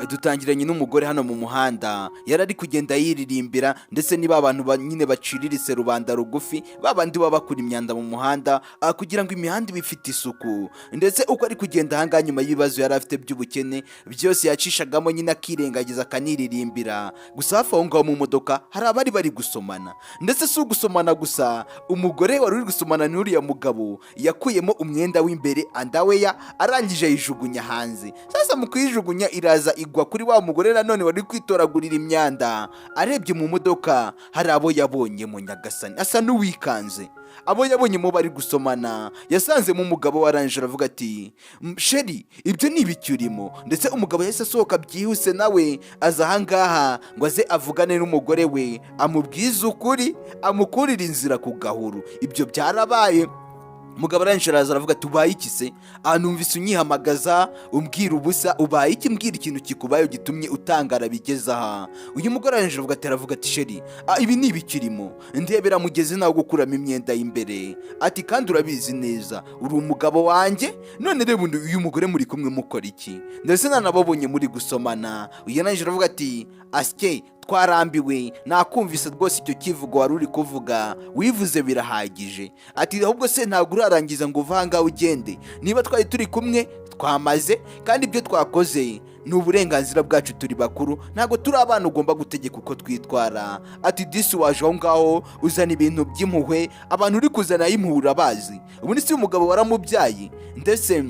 dutangiranye n'umugore hano mu muhanda yari ari kugenda yiririmbira, ndetse niba abantu nyine baciriritse rubanda rugufi babandi baba bakura imyanda mu muhanda kugira ngo imihanda ibe ifite isuku. Ndetse uko ari kugenda ahangaha nyuma y'ibibazo yari afite by'ubukene byose yacishagamo nyine akirengagiza akaniririmbira. Gusa hafi aho ngaho mu modoka hari abari bari gusomana, ndetse si ugusomana gusa, umugore wari uri gusomana n'uriya mugabo yakuyemo umwenda w'imbere andaweya arangije ayijugunya hanze. Sasa mu kuyijugunya iraza igwa kuri wa mugore nanone wari kwitoragurira imyanda. Arebye mu modoka hari abo yabonyemo nyagasani asa n'uwikanze. Abo yabonyemo bari gusomana yasanze mu mugabo waranje aravuga ati sheri ibyo ni ibiki urimo. Ndetse umugabo yahise asohoka byihuse nawe aza ahangaha ngo aze avugane n'umugore we amubwize ukuri amukurira inzira ku gahuru. Ibyo byarabaye. Umugabo arangije araza aravuga ati ubaye iki se? Numvise unyihamagaza umbwira ubusa, ubaye iki? Mbwira ikintu kikubaye gitumye utangara bigeze aha. Uyu mugore arangije aravuga ati sheri ibi ni ibikirimo, ndebera mugeze nawe gukuramo imyenda y'imbere. Ati kandi urabizi neza uri umugabo wanjye, none reba uyu mugore muri kumwe mukora iki? Ndetse nanababonye muri gusomana. Uyu arangije aravuga ati asye twarambiwe, nakumvise rwose icyo kivugo wari uri kuvuga, wivuze birahagije. Ati ahubwo se ntabwo urarangiza ngo uvanga ugende? Niba twari turi kumwe twamaze, kandi ibyo twakoze ni uburenganzira bwacu, turi bakuru, ntabwo turi abana ugomba gutegeka uko twitwara. Ati disi waje aho ngaho uzana ibintu by'impuhwe, abantu uri kuzana y'impuhwe urabazi, ubundi si umugabo waramubyaye. Ndetse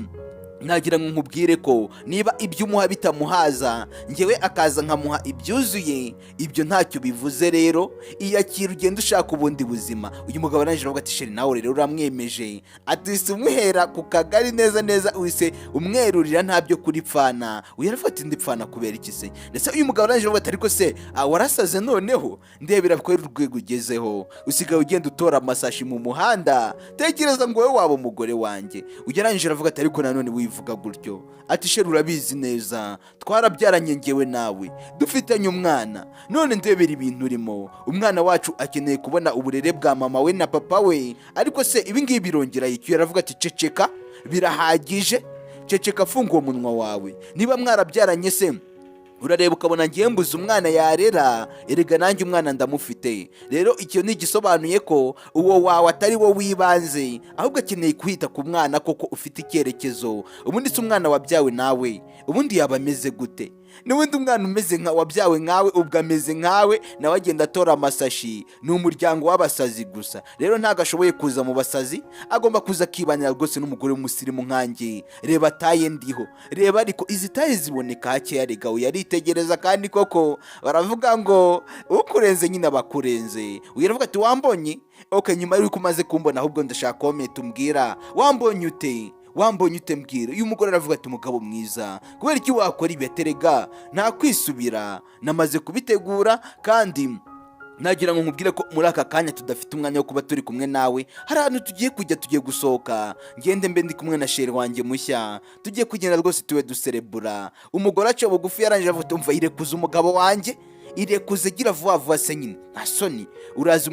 nagira ngo nkubwire ko niba ibyo umuha bitamuhaza ngewe akaza nkamuha ibyuzuye, ibyo ntacyo bivuze. Rero iyakira ugenda ushaka ubundi buzima. Uyu mugabo arangije aravuga ati sheri nawe rero uramwemeje. Ati si umuhera ku kagari neza neza uhise umwerurira ntabyo kuri pfana. Uyu aravuga ati ndi pfana kubera iki se? Ndetse uyu mugabo arangije aravuga ati ariko se warasaze noneho? Ndebera ko urwego ugezeho usigaye ugenda utora amasashi mu muhanda, tekereza ngo wowe waba umugore wanjye. Uyu arangije aravuga ati ariko nanone vuga gutyo. Ati sheri urabizi neza twarabyaranye ngewe nawe dufitanye umwana, none ndebera ibintu urimo. Umwana wacu akeneye kubona uburere bwa mama we na papa we. Ariko se ibi ngibi birongera iki? Aravuga ati ceceka birahagije, ceceka funga uwo munwa wawe. Niba mwarabyaranye se urareba ukabona ngiye mbuze umwana yarera, erega nanjye umwana ndamufite. Rero icyo ni igisobanuye ko uwo wawe atari wo wibanze, ahubwo akeneye kuhita ku mwana koko ufite icyerekezo. Ubundi se umwana wabyawe nawe ubundi yaba ameze gute? N'ubundi umwana umeze nka wabyawe nkawe ubwo ameze nkawe, nawe agenda atora amasashi. Ni umuryango w'abasazi gusa. Rero ntago ashoboye kuza mu basazi, agomba kuza akibanira rwose n'umugore w'umusirimu nkanjye. Reba taye ndiho, reba ariko izi taye ziboneka hakeya rega. Yaritegereza kandi koko baravuga ngo ukurenze nyine abakurenze. Uyaravuga ati wambonye? Okay, nyuma y'uko umaze kumbona ahubwo ndashaka comment umbwira wambonye ute? Wambonye ute mbwira. Uyu mugore aravuga ati umugabo mwiza kubera iki wakora ibi? Terega nta kwisubira, namaze kubitegura kandi nagira ngo nkubwire ko muri aka kanya tudafite umwanya wo kuba turi kumwe nawe. Hari ahantu tugiye kujya, tugiye gusohoka, ngende mbe ndi kumwe na sheri wanjye mushya, tugiye kugenda rwose tuwe duserebura. Umugore aciye bugufi yarangije avuga umva irekuza umugabo wanjye, irekuze gira vuba vuba se nyine nta soni. Uraza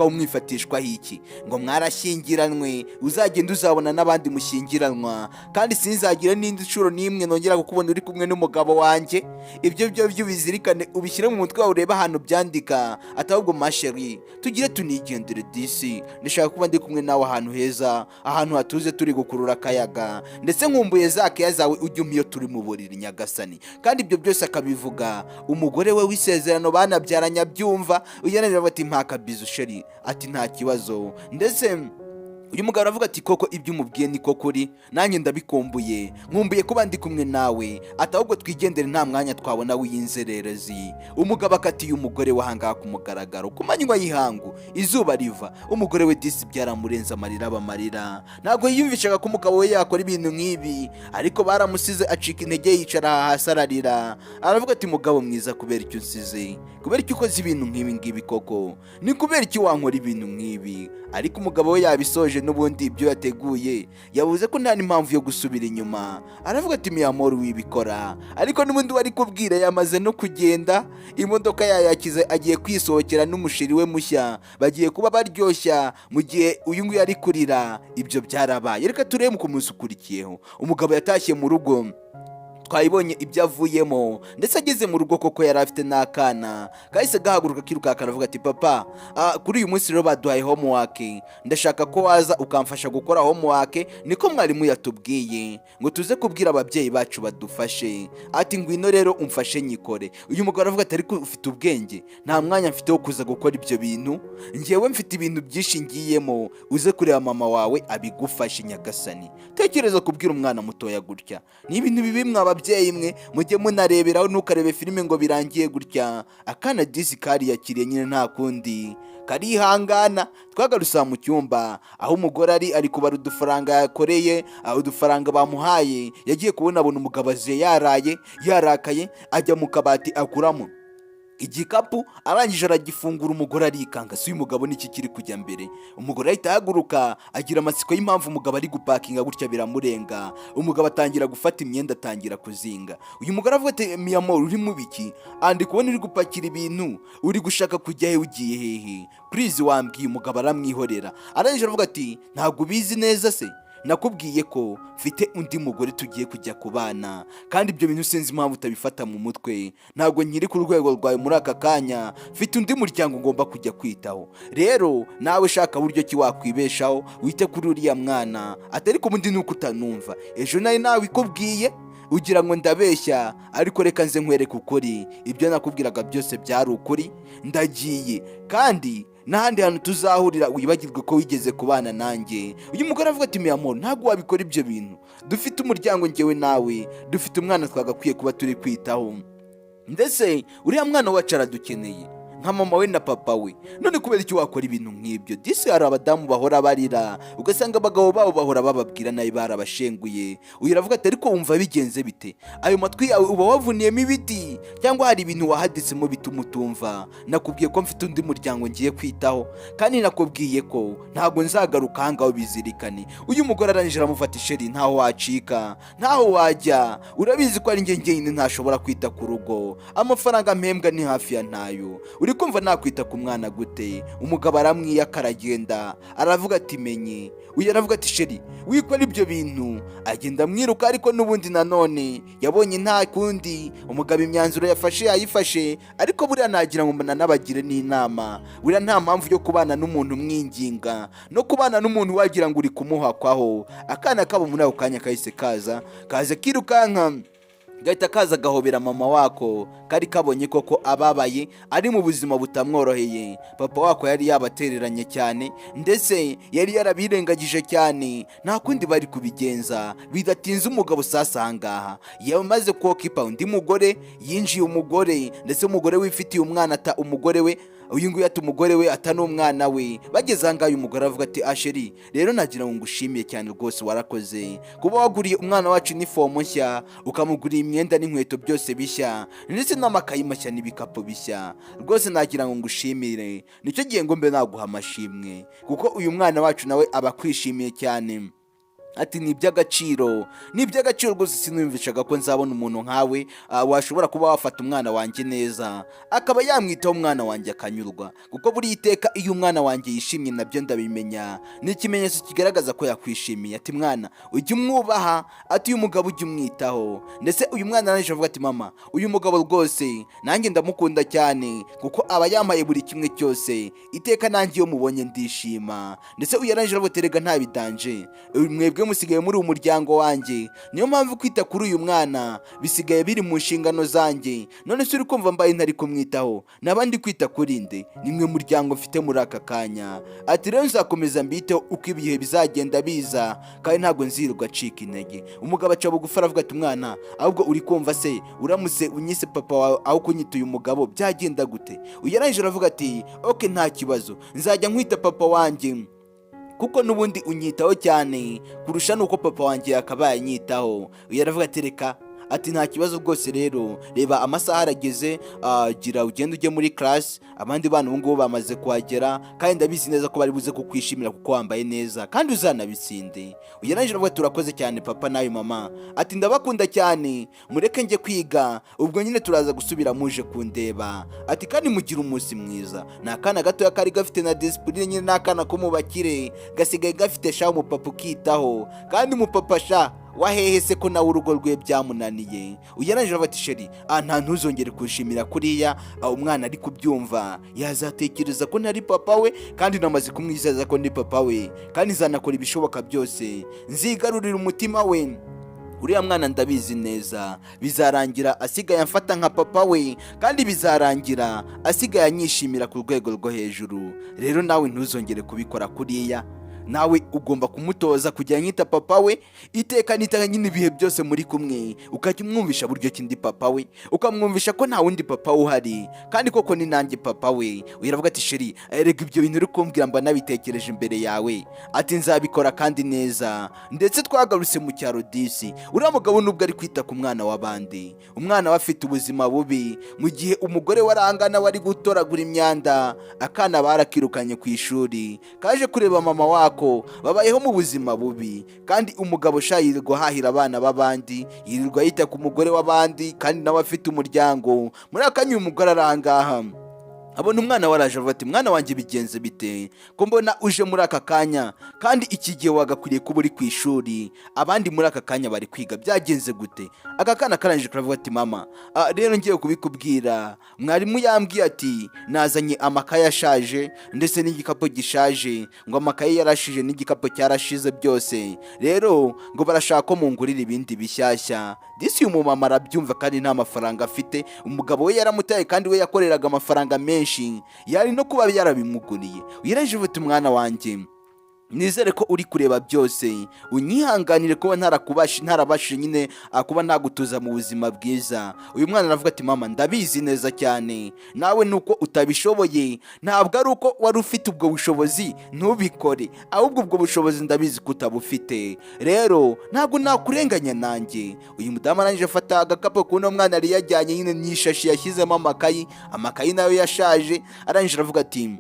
umwifatishwa iki? Ngo mwarashyingiranywe, uzagenda uzabona n'abandi mushyingiranwa, kandi sinzagira n'indi nshuro n'imwe nongera kukubona uri kumwe n'umugabo wanjye. Ibyo byo bizirikane ubishyire mu mutwe wawe, urebe ahantu byandika. Atahubwo masheri tugire tunigendere disi, ndashaka kuba ndi kumwe nawe ahantu heza, ahantu hatuze turi gukurura akayaga, ndetse nkumbuye za keya zawe ujye umpiyo turi mu buriri nyagasani. Kandi ibyo byose akabivuga umugore we w'isezerano banabyaranye abyumva. Uyananira bati mpaka bizu sheri. Ati nta kibazo. Ndetse uyu mugabo aravuga ati koko ibyo umubwiye niko kuri, nanjye ndabikumbuye, nkumbuye kuba ndi kumwe nawe. Atahubwo twigendere nta mwanya twabona w'inzererezi. Umugabo akatiye umugore wahangaha ku mugaragaro ku manywa y'ihangu, izuba riva. Umugore we disi byaramurenze amarira bamarira, ntabwo yiyumvishaga ko umugabo we yakora ibintu nk'ibi, ariko baramusize acika intege yicara hasi ararira. Aravuga ati mugabo mwiza kubera icyo unsize, kubera icyo ukoze ibintu nk'ibi ngibi koko, ni kubera icyo wankora ibintu nk'ibi? Ariko umugabo we yabisoje n'ubundi ibyo yateguye, yavuze ko nta n'impamvu yo gusubira inyuma. Aravuga ati miyamoro wibikora. Ariko n'ubundi wari kubwira yamaze no kugenda, imodoka yayakize agiye kwisohokera n'umusheri we mushya, bagiye kuba baryoshya mu gihe uyu nguyu ari kurira. Ibyo byarabaye. Reka turebe ku munsi ukurikiyeho. Umugabo yatashye mu rugo, twayibonye ibyo avuyemo, ndetse ageze mu rugo koko yari afite n'akana kahise gahaguruka kirukanka aravuga ati papa, kuri uyu munsi rero baduhaye homework, ndashaka ko waza ukamfasha gukora homework, niko mwarimu yatubwiye ngo tuze kubwira ababyeyi bacu badufashe, ati ngwino rero umfashe nyikore. Uyu mugabo aravuga ati ariko ufite ubwenge, nta mwanya mfite wo kuza gukora ibyo bintu, ngewe mfite ibintu byinshi ngiyemo, uze kureba mama wawe abigufashe nyagasani. Tekereza kubwira umwana mutoya gutya, ni ibintu bibi mwa ababyeyi mwe, mujye munareberaho ntukarebe filime ngo birangiye gutya. Akana disi kari yakiriye nyine nta kundi karihangana. Twagarusa mu cyumba aho umugore ari kubara udufaranga yakoreye, udufaranga bamuhaye. Yagiye kubona umugabo aziye yarakaye, ajya mu kabati akuramo igikapu, arangije aragifungura. Umugore arikanga, si uyu mugabo niki kiri kujya mbere. Umugore ahita ahaguruka agira amatsiko y'impamvu umugabo ari gupakinga gutya, biramurenga. Umugabo atangira gufata imyenda, atangira kuzinga. Uyu mugore avuga ati mi amor, uri mu biki? Andi kubona uri gupakira ibintu, uri gushaka kujya he, ugiye hehe? Please wambwiye. Umugabo aramwihorera, arangije aravuga ati ntabwo ubizi neza se, nakubwiye ko mfite undi mugore tugiye kujya kubana, kandi ibyo bintu sinzi impamvu utabifata mu mutwe. Ntabwo nkiri ku rwego rwawe muri aka kanya, mfite undi muryango ngomba kujya kwitaho. Rero nawe shaka buryo ki wakwibeshaho, wite kuri uriya mwana. Atari ko ubundi nuko utanumva, ejo nawe ikubwiye ugira ngo ndabeshya, ariko reka nze nkwereke ukuri. Ibyo nakubwiraga byose byari ukuri, ndagiye, kandi n'ahandi hantu tuzahurira wibagirwe ko wigeze kubana nanjye. Uyu mugore avuga ati mi amor, ntabwo wabikora ibyo bintu, dufite umuryango ngewe nawe, dufite umwana twagakwiye kuba turi kwitaho, ndetse uriya mwana wacu aradukeneye nka mama we na papa we. None kubera icyo wakora ibintu nk'ibyo? Disi hari abadamu bahora barira, ugasanga abagabo babo bahora bababwira nabi barabashenguye. Uyu aravuga ati ariko wumva bigenze bite? Ayo matwi yawe uba wavuniyemo ibiti, cyangwa hari ibintu wahaditsemo bituma utumva? Nakubwiye ko mfite undi muryango ngiye kwitaho, kandi nakubwiye ko ntabwo nzagaruka aha ngaho, bizirikane. Uyu mugore arangije aramufata isheri, ntaho wacika, ntaho wajya, urabizi ko ari njye njyenyine ntashobora kwita ku rugo, amafaranga mpembwa ni hafi ya ntayo, uri kumva nakwita ku mwana gute? Umugabo aramwiyaka aragenda, aravuga ati menye. Uyu aravuga ati sheri wikora ibyo bintu, agenda amwiruka. Ariko n'ubundi nanone yabonye nta kundi, umugabo imyanzuro yayifashe, ariko buriya nagira ngo nanabagire n'inama. Buriya nta mpamvu yo kubana n'umuntu mwinginga, no kubana n'umuntu wagira ngo uri kumuhakwaho. Akana kabo muri ako kanya kahise kaza kirukanka, gahita kaza gahobera mama wako, kari kabonye koko ababaye, ari mu buzima butamworoheye. Papa wako yari yabatereranye cyane, ndetse yari yarabirengagije cyane, nta kundi bari kubigenza. Bidatinze umugabo sasa ahangaha yamaze kokipa undi mugore, yinjiye umugore, ndetse umugore wifitiye umwana ata umugore we, uyu nguyu ati umugore we ata n'umwana we. Bageze ahangaha umugore avuga ati asheri, rero nagira ngo ngushimiye cyane rwose, warakoze kuba waguriye umwana wacu inifomu nshya, ukamugurira imyenda n'inkweto byose bishya, ndetse n'amakayi mashya n'ibikapu bishya. Rwose nagira ngo ngushimire, nicyo gihe ngo mbe naguha amashimwe, kuko uyu mwana wacu nawe aba akwishimiye cyane. Ati ni iby'agaciro rwose, sinumvishaga ko nzabona umuntu nkawe washobora kuba wafata umwana wanjye neza, akaba yamwitaho umwana wanjye akanyurwa, kuko buri iteka iyo umwana wanjye yishimye nabyo ndabimenya, ni ikimenyetso kigaragaza ko yakwishimiye. Ati mwana ujye umwubaha, ati uyu mugabo ujye umwitaho. Ndetse uyu mwana arangije avuga ati mama, uyu mugabo rwose nanjye ndamukunda cyane, kuko aba yambaye buri kimwe cyose, iteka nanjye iyo mubonye ndishima. Ndetse uyu arangije avuga ati rega nta bidanje, mwebwe musigaye muri umuryango wanjye, niyo mpamvu kwita kuri uyu mwana bisigaye biri mu nshingano zanjye. None se uri kumva mbaye ntari kumwitaho, nabandi kwita kuri nde? Nimwe muryango mfite muri aka kanya. Ati rero nzakomeza mbiteho uko ibihe bizagenda biza, kandi ntabwo nzirirwa acika intege. Umugabo aca bugufi aravuga ati mwana, ahubwo uri kumva se uramutse unyise papa wawe aho kunyita uyu mugabo byagenda gute? Uyu arangije aravuga ati oke nta kibazo, nzajya nkwita papa wanjye, kuko nubundi unyitaho cyane kurusha nuko papa wanjye yakabaye anyitaho. Uyu aravuga ati reka, ati nta kibazo rwose. Rero reba amasaha arageze, gira ugende ujye muri class, abandi bana ubu ngubu bamaze kuhagera, kandi ndabizi neza ko bari buze kukwishimira kuko wambaye neza kandi uzanabitsinde. Uyu arangije aravuga ati urakoze cyane papa nawe mama, ati ndabakunda cyane, mureke njye kwiga, ubwo nyine turaza gusubira muje kundeba. Ati kandi mugire umunsi mwiza. Ni akana gatoya kari gafite na discipline, nyine n'akana ko mu bakire, gasigaye gafite sha umupapa ukitaho, kandi umupapa sha wahehese ko nawe urugo rwe byamunaniye. Uyarangije avuga ati sheri nta ntuzongere kunshimira kuriya, umwana ari kubyumva yazatekereza ko ntari papa we, kandi namaze kumwizeza ko ndi papa we, kandi nzanakora ibishoboka byose nzigarurira umutima we. Uriya mwana ndabizi neza bizarangira asigaye amfata nka papa we, kandi bizarangira asigaye anyishimira ku rwego rwo hejuru. Rero nawe ntuzongere kubikora kuriya, nawe ugomba kumutoza kujya anyita papa we iteka nitaka nyine ibihe byose muri kumwe, ukajya umwumvisha buryo ki ndi papa we, ukamwumvisha ko nta wundi papa uhari, kandi koko ni nanjye papa we. Uyaravuga ati sheri erega ibyo bintu uri kumbwira mba nabitekereje imbere yawe, ati nzabikora kandi neza. Ndetse twagarutse mu cyaro disi, uriya mugabo nubwo ari kwita ku mwana w'abandi, umwana we afite ubuzima bubi, mu gihe umugore warangana wari gutoragura imyanda, akana barakirukanye ku ishuri kaje kureba mama wako babayeho mu buzima bubi, kandi umugabo yirirwa ahahira abana b'abandi, yirirwa yita ku mugore w'abandi, kandi nawe afite umuryango. Muri akanya uyu mugore arangaha abona umwana waraje avuga ati mwana wanjye bigenze bite ko mbona uje muri aka kanya, kandi iki gihe wagakwiriye kuba uri ku ishuri, abandi muri aka kanya bari kwiga, byagenze gute? Aka kana karangije karavuga ati mama rero ngiye kubikubwira, mwarimu yambwiye ati nazanye amakaye ashaje ndetse n'igikapo gishaje, ngo amakaye yarashije n'igikapo cyarashize byose, rero ngo barashaka ko mungurira ibindi bishyashya. Disi uyu mumama arabyumva kandi nta mafaranga afite, umugabo we yaramutaye kandi we yakoreraga amafaranga menshi, yari no kuba yarabimuguriye. Uyiraje uti mwana wanjye nizere ko uri kureba byose, unyihanganire kuba ntarabashije nyine kuba nagutuza mu buzima bwiza. Uyu mwana aravuga ati mama ndabizi neza cyane, nawe nuko utabishoboye, ntabwo ari uko wari ufite ubwo bushobozi ntubikore, ahubwo ubwo bushobozi ndabizi ko utabufite, rero ntabwo nakurenganya nanjye. Uyu mudamu arangije afata agakapu kuno mwana yari yajyanye nyine n'ishashi yashyizemo amakayi nayo yashaje, arangije aravuga ati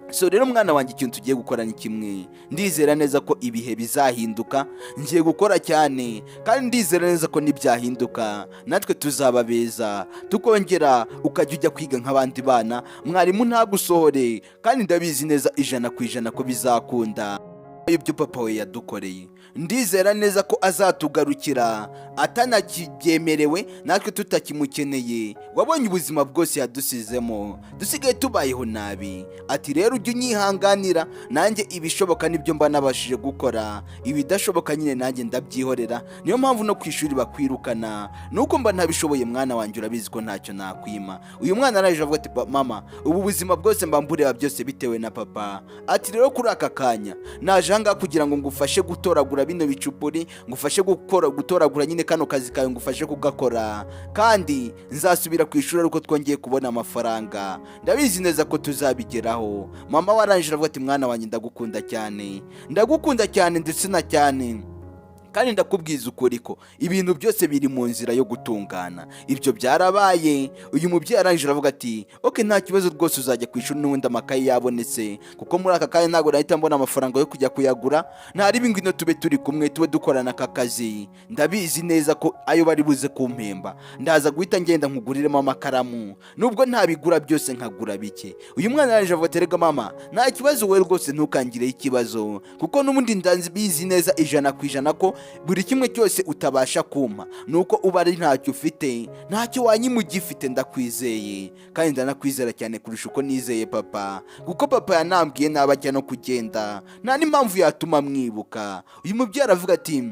so rero mwana wanjye ikintu tugiye gukora ni kimwe, ndizera neza ko ibihe bizahinduka, ngiye gukora cyane, kandi ndizera neza ko nibyahinduka natwe tuzaba beza, tukongera ukajya ujya kwiga nk'abandi bana, mwarimu ntagusohore, kandi ndabizi neza 100% ko bizakunda. Ibyo papa we yadukoreye ndizera neza ko azatugarukira atanakibyemerewe, natwe tutakimukeneye. Wabonye ubuzima bwose yadusizemo, dusigaye tubayeho nabi. Ati rero ujye unyihanganira, nanjye ibishoboka nibyo mba nabashije gukora, ibidashoboka nyine nanjye ndabyihorera. Niyo mpamvu no ku ishuri bakwirukana, nuko mba ntabishoboye mwana wanjye, urabizi ko ntacyo nakwima. Uyu mwana araje avuga ati mama ubu buzima bwose mba mbureba byose bitewe na papa. Ati rero kuri aka kanya naje ahangaha kugira ngo ngufashe gutoragura bino bicupuri, ngufashe gutoragura nyine kano kazi kawe, ngufashe kugakora, kandi nzasubira ku ishuri ariko twongeye kubona amafaranga. Ndabizi neza ko tuzabigeraho. Mama warangije avuga ati mwana wanjye ndagukunda cyane ndetse na cyane, kandi ndakubwiza ukuri ko ibintu byose biri mu nzira yo gutungana. Ibyo byarabaye. Uyu mubyeyi arangije aravuga ati okay nta kibazo rwose, uzajya ku ishuri n'ubundi amakayi yabonetse, kuko muri aka kanya ntabwo nahita mbona amafaranga yo kujya kuyagura, ntari bingwino tube turi kumwe, tube dukorana aka kazi. Ndabizi neza ko ayo bari buze kumpemba ndaza guhita ngenda nkuguriremo amakaramu, nubwo ntabigura byose nkagura bike. Uyu mwana arangije avuga ati rega mama nta kibazo, wowe rwose ntukangireho ikibazo, kuko n'ubundi ndabizi neza 100% ko buri kimwe cyose utabasha kumpa, nuko uba ari ntacyo ufite, ntacyo wanyimugifite. Ndakwizeye kandi ndanakwizera cyane kurusha uko nizeye papa, kuko papa yanambwiye nabajya no kugenda nta n'impamvu yatuma mwibuka. Uyu mubyeyi aravuga ati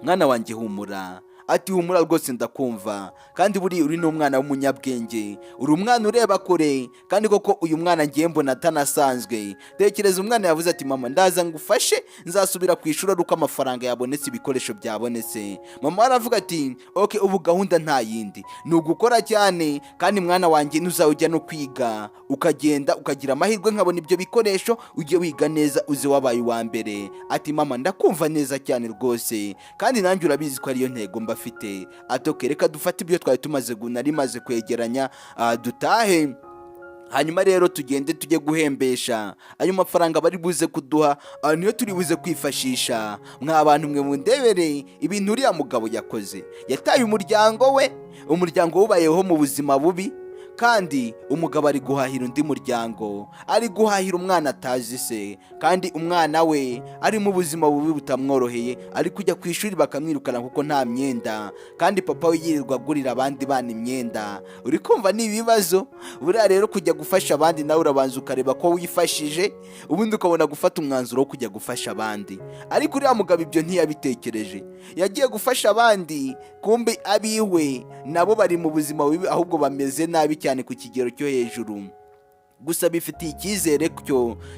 mwana wanjye humura, ati humura rwose ndakumva, kandi buri uri n'umwana w'umunyabwenge, uri umwana ureba kure, kandi koko uyu mwana ngiye mbona atanasanzwe. Tekereza umwana yavuze ati mama ndaza ngufashe, nzasubira ku ishuri uko amafaranga yabonetse, ibikoresho byabonetse. Mama aravuga ati okay ubu gahunda nta yindi, ni ugukora cyane, kandi mwana wanjye ntuzajya no kwiga, ukagenda ukagira amahirwe nkabona ibyo bikoresho, ujye wiga neza uze wabaye uwa mbere. Ati mama ndakumva neza cyane rwose, kandi nanjye urabizi ko ariyo ntego mbafite. Atoke reka dufate ibyo twari narimaze kwegeranya dutahe, hanyuma rero tugende tujye guhembesha ayo mafaranga bari buze kuduha, niyo turi buze kwifashisha. Mwa bantu mwe mundebere ibintu uriya mugabo yakoze, yataye umuryango we, umuryango wubayeho mu buzima bubi, kandi umugabo ari guhahira undi muryango, ari guhahira umwana atazi se, kandi umwana we ari mu buzima bubi butamworoheye, ari kujya ku ishuri bakamwirukana kuko nta myenda, kandi papa we yirirwa agurira abandi bana imyenda. Uri kumva ni ibibazo? Buriya rero kujya gufasha abandi nawe urabanza ukareba ko wifashije, ubundi ukabona gufata umwanzuro wo kujya gufasha abandi. Ariko uriya mugabo ibyo ntiyabitekereje, yagiye gufasha abandi, kumbe abiwe nabo bari mu buzima bubi, ahubwo bameze nabi cyane ku kigero cyo hejuru. Gusa bifitiye icyizere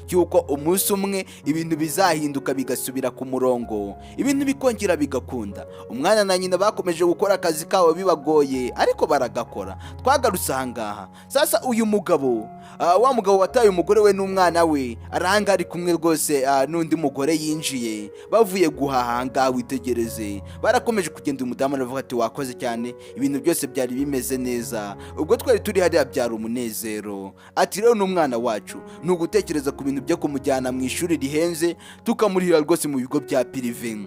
cy'uko umunsi umwe ibintu bizahinduka bigasubira ku murongo, ibintu bikongera bigakunda. Umwana na nyina bakomeje gukora akazi kabo bibagoye, ariko baragakora. Twagarutse ahangaha sasa, uyu mugabo wa mugabo wataye umugore we n'umwana we arahanga ari kumwe rwose n'undi mugore yinjiye bavuye guhaha. Ahangaha witegereze, barakomeje kugenda. Umudamu aravuga ati wakoze cyane, ibintu byose byari bimeze neza, ubwo twari turi hariya byari umunezero. Ati rero n'umwana wacu ni ugutekereza ku bintu byo kumujyana mu ishuri rihenze, tukamurihira rwose mu bigo bya pirive,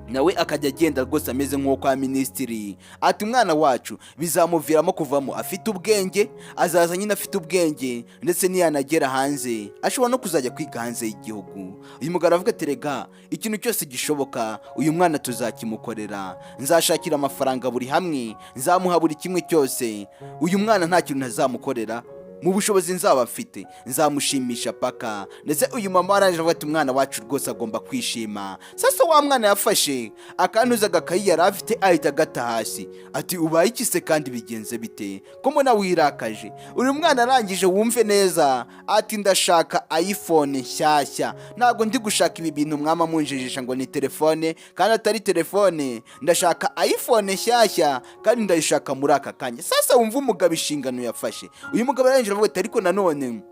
nawe akajya agenda rwose ameze nk'uwo kwa minisitiri. Ati umwana wacu bizamuviramo kuvamo afite ubwenge, azaza nyine afite ubwenge, ndetse niyanagera hanze ashobora no kuzajya kwiga hanze y'igihugu. Uyu mugabo aravuga ati rega, ikintu cyose gishoboka uyu mwana tuzakimukorera, nzashakira amafaranga buri hamwe, nzamuha buri kimwe cyose. Uyu mwana nta kintu ntazamukorera, mu bushobozi nzaba mfite nzamushimisha paka. Ndetse uyu mama arangije avuga ati umwana wacu rwose agomba kwishima. Sasa wa mwana yafashe akantuza agakayi yari afite ahita agata hasi. Ati ubaye iki se kandi bigenze bite ko mbona wirakaje? Uyu mwana arangije wumve neza, ati ndashaka iPhone nshyashya, ntabwo ndi gushaka ibi bintu mwama munjijisha ngo ni telefone kandi atari telefone, ndashaka iPhone nshyashya kandi ndayishaka muri aka kanya. Sasa wumva umugabo inshingano yafashe. Uyu mugabo arangije avuga ati ariko nanone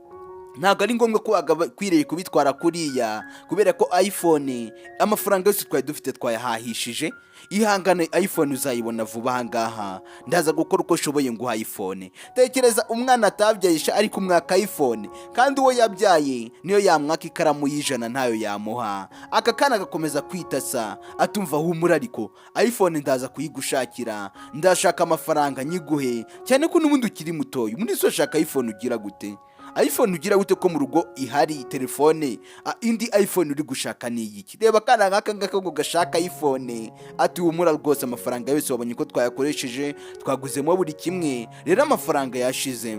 ntabwo ari ngombwa ko wagakwiriye kubitwara kuriya, kubera ko iPhone amafaranga yose twari dufite twayahahishije. Ihangane iPhone uzayibona vuba ahangaha, ndaza gukora uko nshoboye nguha iPhone. Tekereza, umwana atabyayisha ariko umwaka iPhone, kandi uwo yabyaye niyo yamwaka ikaramu y'ijana ntayo yamuha. Aka kana gakomeza kwitasa, atumva humura, ariko iPhone ndaza kuyigushakira, ndashaka amafaranga nyiguhe, cyane ko n'ubundi ukiri mutoya. Muri so shaka iPhone ugira gute? iPhone ugira gute ko mu rugo ihari telefone? Indi iPhone uri gushaka ni iki? Reba kana ngaka ngaka ngo gashaka iPhone. Ati humura rwose, amafaranga yose wabonye ko twayakoresheje, twaguzemo buri kimwe, rero amafaranga yashize.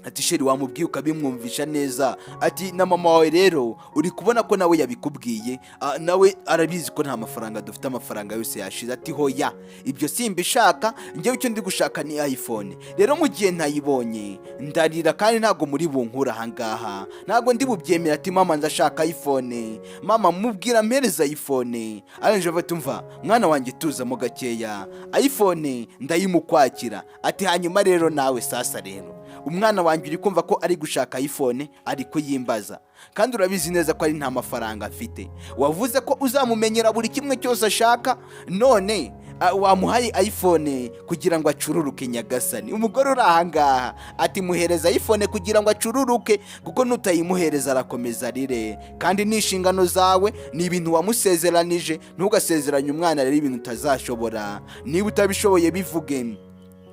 Ati sheri wamubwiye ukabimwumvisha neza. Ati na mama wawe rero uri kubona ko nawe yabikubwiye, nawe arabizi ko nta mafaranga dufite, amafaranga yose yashize. Ati hoya, ibyo simbishaka, njyewe icyo ndi gushaka ni iPhone. Rero mu gihe ntayibonye ndarira, kandi ntabwo muri bunkura ahangaha, ntabwo ndi bubyemera. Ati mama ndashaka iPhone, mama mubwira mpereza iPhone. Arangije avuga ati umva mwana wanjye tuzamo gakeya, iPhone ndayimukwakira. Ati hanyuma rero nawe sasa rero umwana wanjye uri kumva ko ari gushaka iPhone, ari kuyimbaza, kandi urabizi neza ko ari nta mafaranga afite. Wavuze ko uzamumenyera buri kimwe cyose ashaka, none wamuhaye iPhone kugira ngo acururuke nyagasani. Umugore uri ahangaha ati muhereza iPhone kugira ngo acururuke, kuko nutayimuhereza arakomeza arire, kandi ni inshingano zawe, ni ibintu wamusezeranije. Ntugasezeranye umwana rero ibintu utazashobora. Niba utabishoboye bivuge,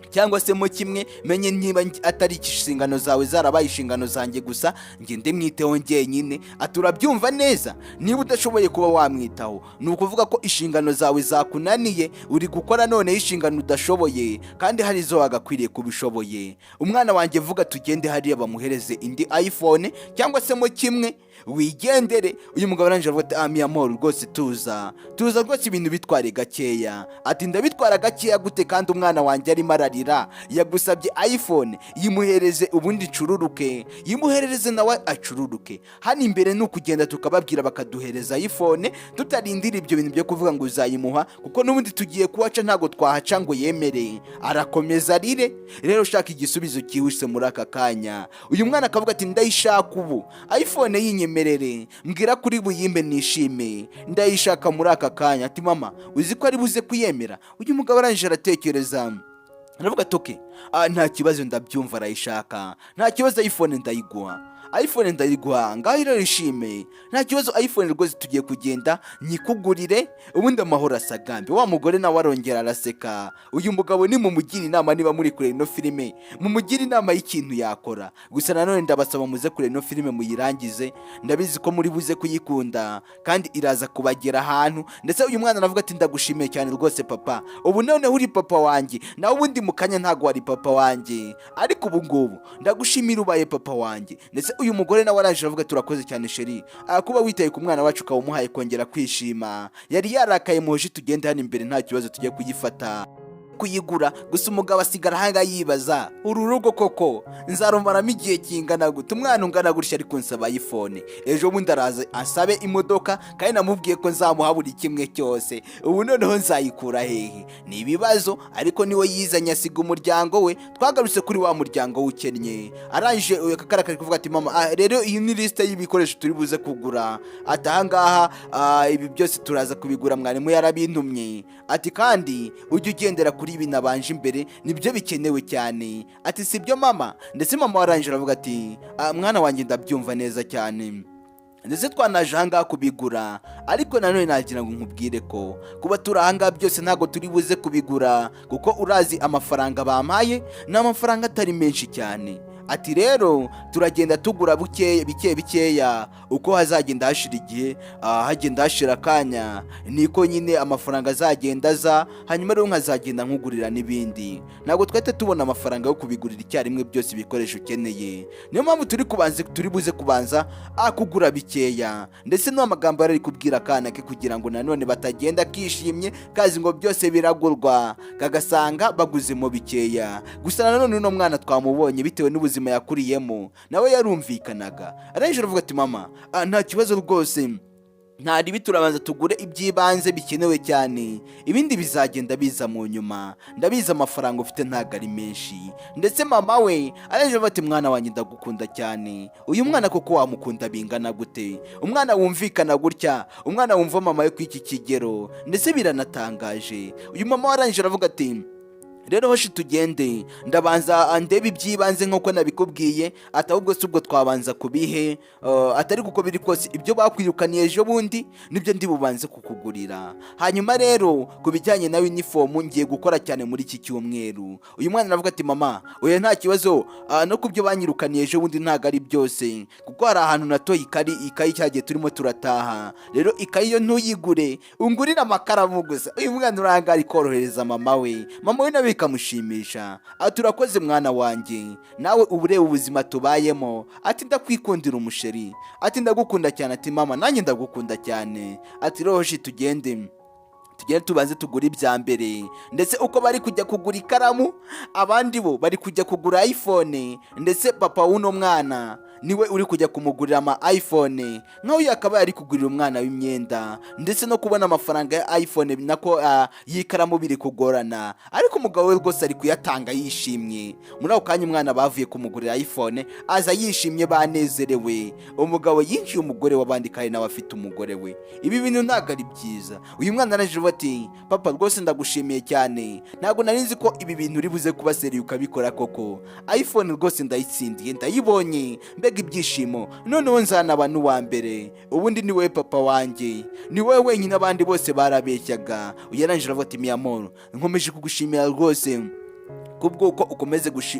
cyangwa se mo kimwe menye niba atari inshingano zawe zarabaye inshingano zanjye gusa, ngende mwiteho njyenyine. Ati urabyumva neza, niba udashoboye kuba wamwitaho ni ukuvuga ko inshingano zawe zakunaniye, uri gukora none inshingano udashoboye, kandi hari izo wagakwiriye kubishoboye. Umwana wanjye vuga tugende hariya bamuhereze indi iPhone, cyangwa se mo kimwe wigendere. Uyu mugabo arangije avuga ati amiyamoro rwose tuza rwose, ibintu bitware gakeya. Ati ndabitwara gakeya gute kandi umwana wanjye arimo ararira? Yagusabye iPhone, yimuhereze ubundi cururuke, yimuhereze nawe acururuke. Hano imbere ni ukugenda tukababwira bakaduhereza iPhone, tutarindira ibyo bintu byo kuvuga ngo uzayimuha, kuko n'ubundi tugiye kuhaca, ntabwo twahaca ngo yemere. Arakomeza arire. Rero shaka igisubizo cyihuse muri aka kanya. Uyu mwana akavuga ati ndayishaka ubu iPhone yinyemerere, mbwira kuri buyimbe nishime, ndayishaka muri aka kanya. Ati mama uzi ko ari buze kuyemera? Uyu mugabo arangije aratekereza, aravuga ati okay, nta kibazo ndabyumva, arayishaka, nta kibazo iPhone ndayiguha. iPhone ndayiguha ngaho irarishime, nta kibazo iPhone rwose tugiye kugenda nyikugurire ubundi amahoro asagambe. Wa mugore nawe arongera araseka. Uyu mugabo ni mumugira inama, niba muri kureba ino filime mumugira inama y'ikintu yakora. Gusa nanone ndabasaba muze kureba ino filime muyirangize, ndabizi ko muri buze kuyikunda kandi iraza kubagera ahantu. Ndetse uyu mwana aravuga ati ndagushimiye cyane rwose papa, ubu noneho uri papa wanjye, nawe ubundi mu kanya ntago wari papa wanjye, ariko ubu ngubu ndagushimira ubaye papa wanjye. Ndetse uyu mugore nawe araje aravuga turakoze cyane sheri, kuba witaye ku mwana wacu ukaba umuhaye kongera kwishima. Yari yarakaye muhoje tugende hano imbere nta kibazo tujye kuyifata kuyigura. Gusa umugabo asigara hanga yibaza, uru rugo koko nzarumaramo igihe kingana gute? Umwana ungana gutya ari kunsaba iPhone, ejo bundi araza asabe imodoka kandi namubwiye ko nzamuha buri kimwe cyose, ubu noneho nzayikura hehe? Ni ibibazo. Ariko niwe yizanye asiga umuryango we. Twagarutse kuri wa muryango ukennye, arangije kakara kari kuvuga ati mama, rero iyi ni liste y'ibikoresho turi buze kugura, ati ahangaha ibi byose turaza kubigura, mwarimu yarabintumye, ati kandi ujye ugendera kuri ibi nabanje imbere, nibyo bikenewe cyane. Ati sibyo mama? Ndetse mama warangije aravuga ati mwana wanjye ndabyumva neza cyane, ndetse twanaje ahangaha kubigura, ariko nanone nagira ngo nkubwire ko kuba turi ahangaha byose ntabwo turi buze kubigura, kuko urazi amafaranga bampaye ni amafaranga atari menshi cyane. Ati rero turagenda tugura bikeya uko hazagenda hashira igihe, hagenda hashira akanya, niko nyine amafaranga azagenda aza, hanyuma rero nkazagenda nkugurira n'ibindi. Ntabwo twahita tubona amafaranga yo kubigurira icyarimwe byose ibikoresho ukeneye, niyo mpamvu turi buze kubanza kugura bikeya. Ndetse no amagambo yari kubwira akana ke kugira ngo nanone batagenda kishimye kazi ngo byose biragurwa kagasanga baguzemo bikeya. Gusa nanone uno mwana twamubonye bitewe n'ubuzima yakuriyemo nawe yarumvikanaga. Arangije aravuga ati mama, nta kibazo rwose, ntari turabanza tugure ibyibanze bikenewe cyane, ibindi bizagenda biza mu nyuma, ndabiza amafaranga ufite ntago ari menshi. Ndetse mama we arangije avuga ati mwana wanjye ndagukunda cyane. Uyu mwana koko wamukunda bingana gute? Umwana wumvikana gutya, umwana wumva mama we kw'iki kigero, ndetse biranatangaje. Uyu mama warangije aravuga ati rero hoshi tugende, ndabanza ndebe ibyibanze nk'uko nabikubwiye, atahubwo si ubwo twabanza kubihe, atari kuko biri kose ibyo bakwirukaniye ejo bundi nibyo ndi bubanze kukugurira. Hanyuma rero ku bijyanye na uniform ngiye gukora cyane muri iki cyumweru. Uyu mwana aravuga ati mama, oya nta kibazo, no kubyo banyirukaniye ejo bundi ntago ari byose, kuko hari ahantu natoye ikayi cyagiye turimo turataha. Rero ikayi yo ntuyigure, ungurira amakaramu gusa. Uyu mwana urangari korohereza mama we nawe bikamushimisha. Ati urakoze mwana wanjye, nawe ubureba ubuzima tubayemo. Ati ndakwikundira umusheri, ati ndagukunda cyane. Ati mama nanjye ndagukunda cyane. Ati rohoshi tugende tubanze tugura ibya mbere. Ndetse uko bari kujya kugura ikaramu, abandi bo bari kujya kugura iPhone. Ndetse papa w'uno mwana niwe uri kujya kumugurira ama iPhone, nkaho yakaba yari kugurira umwana w'imyenda. Ndetse no kubona amafaranga ya iPhone nako yikaramu biri kugorana, ariko umugabo we rwose ari kuyatanga yishimye. Muri ako kanya umwana bavuye kumugurira iPhone aza yishimye banezerewe. Umugabo yinjiye umugore w'abandi kandi nawe afite umugore we. Ibi bintu ntago ari byiza. Uyu mwana araje ati papa rwose ndagushimiye cyane, ntago nari nzi ko ibi bintu uri buze kuba seri ukabikora koko. iPhone rwose ndayitsindiye, ndayibonye, mbega ibyishimo, noneho nzanaba n'uwa mbere. Ubundi ni wowe papa wanjye, ni wowe wenyine, abandi bose barabeshyaga. Uyarangije aravuga ati miyamoro, nkomeje kugushimira rwose kubw'uko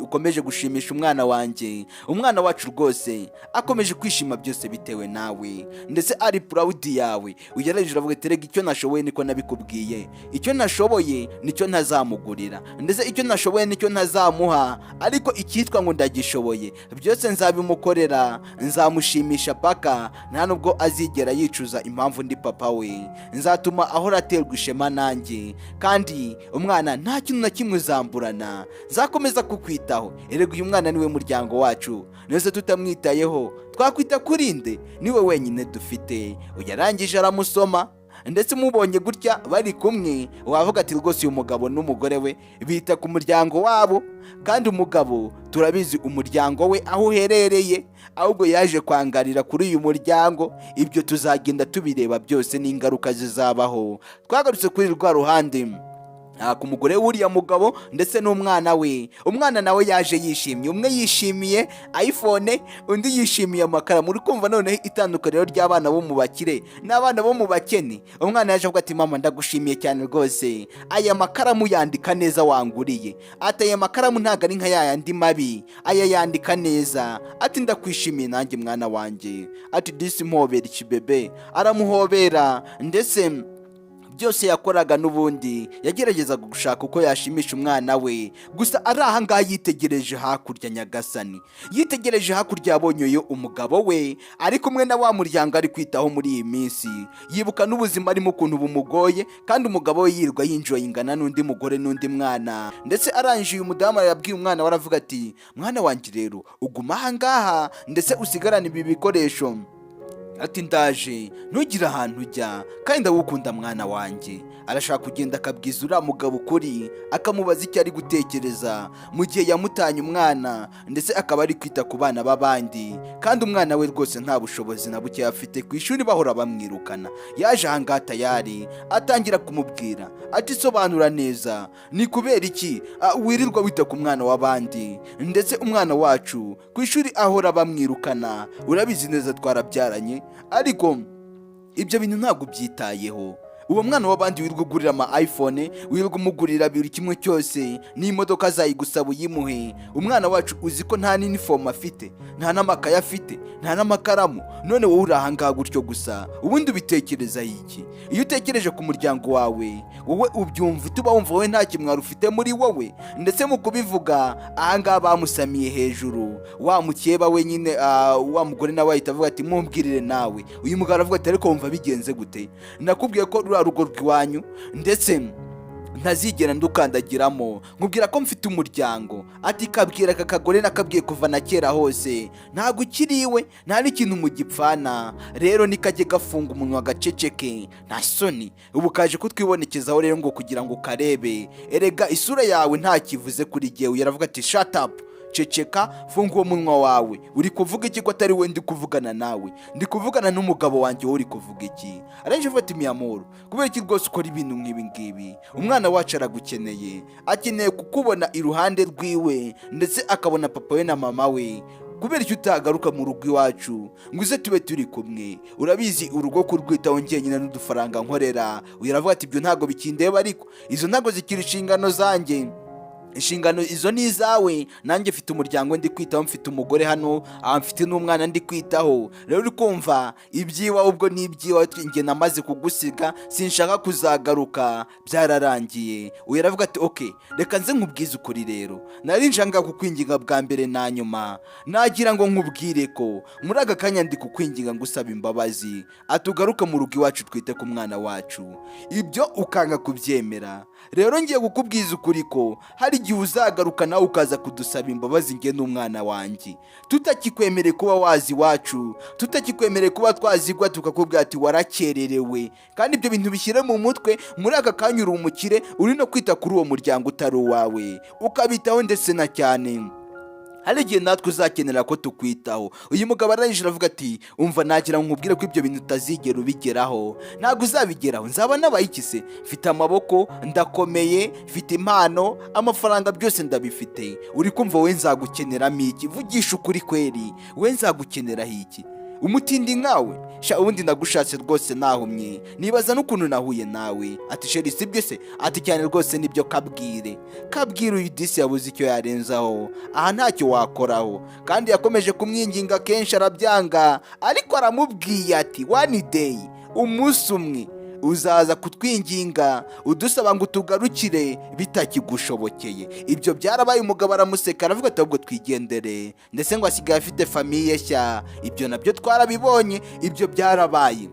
ukomeje gushimisha umwana wanjye. Umwana wacu rwose akomeje kwishima byose bitewe nawe, ndetse ari proud yawe. Uyarangije aravuga ati rega icyo nashoboye niko nabikubwiye, icyo nashoboye nicyo ntazamugurira, ndetse icyo nashoboye nicyo ntazamuha, ariko icyitwa ngo ndagishoboye byose nzabimukorera, nzamushimisha paka nta nubwo azigera yicuza impamvu ndi papa we. Nzatuma ahora aterwa ishema nanjye, kandi umwana nta kintu na kimwe uzamburana, nzakomeza kukwitaho. Erega uyu mwana niwe muryango wacu, nose tutamwitayeho twakwita kurinde, niwe wenyine dufite. Uyarangije aramusoma, ndetse mubonye gutya bari kumwe wavuga ati rwose uyu mugabo n'umugore we bita ku muryango wabo. Kandi umugabo turabizi umuryango we aho uherereye, ahubwo yaje kwangarira kuri uyu muryango. Ibyo tuzagenda tubireba byose n'ingaruka zizabaho. Twagarutse kuri rwa ruhande ku mugore w'uriya mugabo ndetse n'umwana we. Umwana nawe yaje yishimye, umwe yishimiye iPhone, undi yishimiye amakara. Muri kumva noneho itandukaniro ry'abana bo mu bakire n'abana bo mu bakene. Umwana yaje avuga ati mama ndagushimiye cyane rwose, aya makaramu yandika neza wanguriye, ati aya makaramu ntago ari nka yayandi mabi, aya yandika neza, ati ndakwishimiye nanjye mwana wanjye, ati disi mpobera ikibebe. Aramuhobera ndetse byose yakoraga n'ubundi yageragezaga gushaka uko yashimisha umwana we, gusa ari aha ngaha yitegereje hakurya. Nyagasani yitegereje hakurya, yabonyeyo umugabo we ari kumwe na wa muryango ari kwitaho muri iyi minsi, yibuka n'ubuzima arimo ukuntu bumugoye, kandi umugabo we yirirwa yinjoyingana n'undi mugore n'undi mwana. Ndetse arangije uyu mudamu yabwiye umwana we aravuga ati mwana wanjye rero uguma aha ngaha ndetse usigarane ibi bikoresho, ati ndaje ntugire ahantu ujya kandi ndagukunda mwana wanjye. Arashaka kugenda akabwiza uriya mugabo ukuri, akamubaza icyo ari gutekereza mu gihe yamutanye umwana ndetse akaba ari kwita ku bana b'abandi, kandi umwana we rwose nta bushobozi na buke afite, ku ishuri bahora bamwirukana. Yaje aha ngaha tayari atangira kumubwira ati sobanura neza, ni kubera iki wirirwa wita ku mwana w'abandi ndetse umwana wacu ku ishuri ahora bamwirukana? Urabizi neza twarabyaranye, ariko ibyo bintu ntabwo byitayeho. Uwo mwana w'abandi wirirwa ugurira ama iPhone, wirirwa umugurira buri kimwe cyose, n'imodoka azayigusaba uyimuhe. Umwana wacu uzi ko nta n'inifomu afite, nta n'amakaye afite, nta n'amakaramu, none wowe uri aha ngaha gutyo gusa. Ubundi ubitekereza iki? Iyo utekereje ku muryango wawe, wowe ubyumva utuba wumva wowe nta kimwaro ufite muri wowe. Ndetse mu kubivuga aha ngaha bamusamiye hejuru, wa mukeba we nyine wa mugore nawe ahita avuga ati mumbwirire nawe. Uyu mugabo aravuga ati ariko wumva bigenze gute? Nakubwiye ko rugo rw'iwanyu ndetse ntazigera ndukandagiramo, nkubwira ko mfite umuryango. Ati kabwira aka kagore nakabwiye kuva na kera hose, ntago ukiriwe, nta n'ikintu mugipfana, rero nikajye gafunga umunwa gaceceke, nta soni. Ubu kaje kutwibonekezaho rero ngo kugira ngo karebe, erega isura yawe nta kivuze kuri jyewe. Yaravuga ati shut up, ceceka, funga uwo munwa wawe. Uri kuvuga iki ko atari we ndi kuvugana nawe? Ndi kuvugana n'umugabo wanjye, wowe uri kuvuga iki? Arangije avuga ati miyamoro, kubera iki rwose ukora ibintu nk'ibi ngibi? Umwana wacu aragukeneye, akeneye kukubona iruhande rwiwe ndetse akabona papa we na mama we. Kubera icyo utagaruka mu rugo iwacu ngo uze tube turi kumwe? Urabizi urugo kurwitaho njyenyine n'udufaranga nkorera. Uyaravuga ati ibyo ntago bikindeba, ariko izo ntago zikiri inshingano zanjye. Inshingano izo ni izawe, nanjye mfite umuryango ndi kwitaho, mfite umugore hano, mfite n'umwana ndi kwitaho. Rero uri kumva ibyiwa ubwo ni ibyiwa, njye namaze kugusiga, sinshaka kuzagaruka, byararangiye. Uyu aravuga ati okay, reka nze nkubwize ukuri rero, nari njanga kukwinginga bwa mbere na nyuma, nagira ngo nkubwire ko muri aka kanya ndi kukwinginga ngusaba imbabazi, atugaruka mu rugo iwacu twite ku mwana wacu. Ibyo ukanga kubyemera, rero ngiye kukubwiza ukuri ko hari igihe uzagaruka nawe ukaza kudusaba imbabazi, njye n'umwana wanjye, tutakikwemereye kuba wazi iwacu, tutakikwemereye kuba twazigwa tukakubwira ati warakererewe. Kandi ibyo bintu bishyire mu mutwe, muri aka kanya uri umukire, uri no kwita kuri uwo muryango utari uwawe, ukabitaho ndetse na cyane. Hari igihe natwe uzakenera ko tukwitaho. Uyu mugabo arangije aravuga ati umva, nagira nkubwire ko ibyo bintu utazigera ubigeraho, ntabwo uzabigeraho. Nzaba nabayikise, mfite amaboko, ndakomeye, mfite impano, amafaranga byose ndabifite. Uri kumva wowe nzagukeneramo iki? Vugisha ukuri kweri, wowe nzagukeneraho iki? Umutindi nkawe sha, ubundi ndagushatse rwose nahumye, nibaza n'ukuntu nahuye nawe. Ati sheri sibyo se? Ati cyane rwose nibyo, kabwire uyu disi yabuze icyo yarenzaho, aha ntacyo wakoraho. Kandi yakomeje kumwinginga kenshi arabyanga, ariko aramubwiye ati one day, umunsi umwe uzaza kutwinginga udusaba ngo tugarukire bitakigushobokeye. Ibyo byarabaye. Umugabo aramuseka aravuga ati ahubwo twigendere, ndetse ngo asigaye afite famiye nshya. Ibyo nabyo twarabibonye, ibyo byarabaye.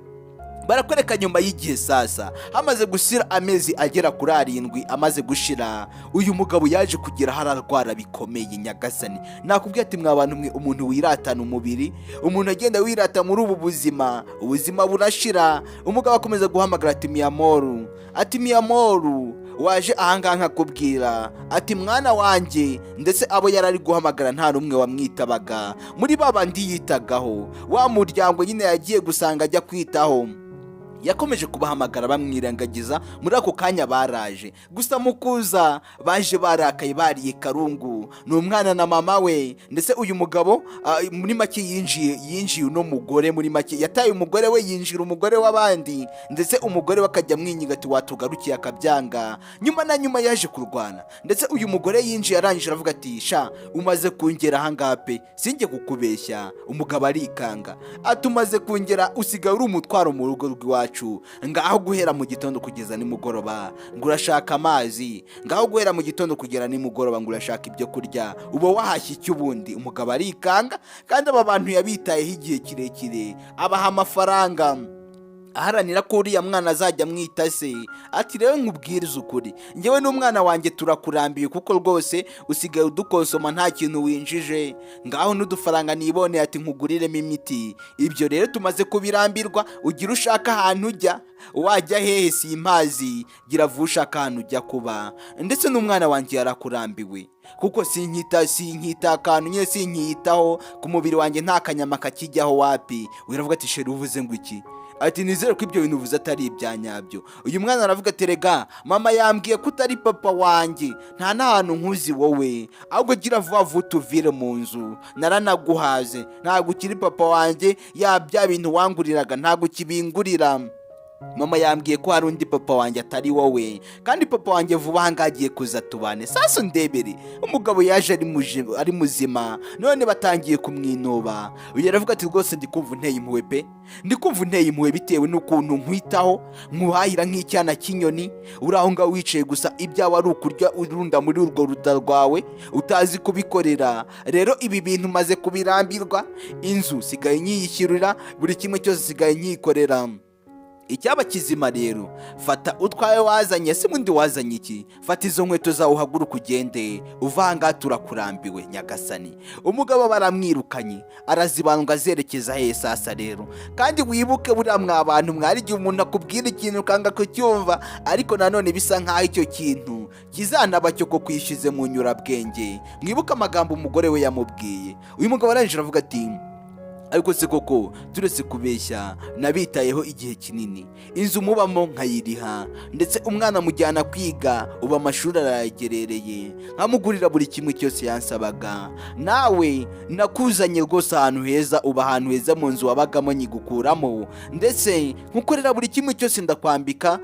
Barakwereka nyuma y'igihe sasa, hamaze gushira amezi agera kuri 7 amaze gushira, uyu mugabo yaje kugira hararwara bikomeye. Nyagasani nakubwiye ati mwa bantu mwe, umuntu wiratana umubiri, umuntu agenda wirata muri ubu buzima, ubuzima burashira. Umugabo akomeza guhamagara ati miyamoru, ati miyamoru, waje ahangaha nkakubwira ati mwana wanjye. Ndetse abo yarari guhamagara nta rumwe wamwitabaga, muri babandi yitagaho, wa muryango nyine yagiye gusanga ajya kwitaho. yakomeje kubahamagara bamwirengagiza. Muri ako kanya baraje, gusa mu kuza baje barakaye bariye karungu. Ni umwana na mama we, ndetse uyu mugabo muri make yinjiye uno mugore, muri make yataye umugore we yinjira umugore w'abandi, ndetse umugore we akajya amwinginga ati watugarukiye akabyanga. Nyuma na nyuma yaje kurwana, ndetse uyu mugore yinjiye arangije aravuga ati sha umaze kungera ahangaha pe sinjye kukubeshya. Umugabo arikanga ati umaze kungera usigaye uri umutwaro mu rugo rw'iwacu, ngaho guhera mu gitondo kugeza nimugoroba ngo urashaka amazi, ngaho guhera mu gitondo kugera nimugoroba ngo urashaka ibyo kurya, uba wahashye iki ubundi? Umugabo arikanga, kandi aba bantu yabitayeho igihe kirekire, abaha amafaranga aharanira ko uriya mwana azajya amwita se. Ati rero nkubwiriza ukuri, njyewe n'umwana wanjye turakurambiye kuko rwose usigaye udukonsoma nta kintu winjije, ngaho n'udufaranga nibone ati nkuguriremo imiti. Ibyo rero tumaze kubirambirwa, ugira ushaka ahantu ujya, wajya hehe simpazi, gira vuba ushaka ahantu ujya kuba. Ndetse n'umwana wanjye yarakurambiwe kuko sinkita akantu nyine sinkiyitaho, ku mubiri wanjye nta kanyama kakijyaho wapi. Wiravuga ati sheri uvuze ngo iki? Ati nizere ko ibyo bintu uvuze atari ibya nyabyo. Uyu mwana aravuga ati rega mama yambwiye ko utari papa wanjye, nta n'ahantu nkuzi wowe, ahubwo gira vuba vuba utuvire mu nzu, naranaguhaze, ntabwo ukiri papa wanjye, bya bintu wanguriraga ntabwo ukibingurira. Mama yambwiye ko hari undi papa wanjye atari wowe, kandi papa wanjye vuba ahangaha agiye kuza tubane. Sasa ndebere, umugabo yaje ari muzima, none batangiye kumwinuba. Uyu aravuga ati rwose ndikumva unteye impuhwe pe, ndikumva unteye impuhwe bitewe n'ukuntu nkwitaho, nkuhahira nk'icyana cy'inyoni, uri aho ngaho wicaye gusa ibyawe ari ukurya urunda muri urwo ruda rwawe utazi kubikorera. Rero ibi bintu maze kubirambirwa, inzu sigaye nyiyishyurira, buri kimwe cyose sigaye nyikorera. Icyaba kizima rero, fata utwaye wazanye, se mundi wazanye iki? Fata izo nkweto zawe uhaguruka ugende, uvanga turakurambiwe nyagasani. Umugabo baramwirukanye, arazibandwa azerekeza hehe sasa rero? Kandi wibuke buriya mwa bantu mwari igihe umuntu akubwira ikintu ukanga kucyumva, ariko nanone bisa nkaho icyo kintu kizanaba cyo ko kwishyuze mu nyurabwenge. Mwibuke amagambo umugore we yamubwiye. Uyu mugabo arangije aravuga ati ariko se koko turetse kubeshya, nabitayeho igihe kinini, inzu mubamo nkayiriha, ndetse umwana mujyana kwiga, uba amashuri arayegerereye, nkamugurira buri kimwe cyose yansabaga. Nawe nakuzanye rwose ahantu heza, uba ahantu heza mu nzu wabagamo nyigukuramo, ndetse nkukorera buri kimwe cyose, ndakwambika,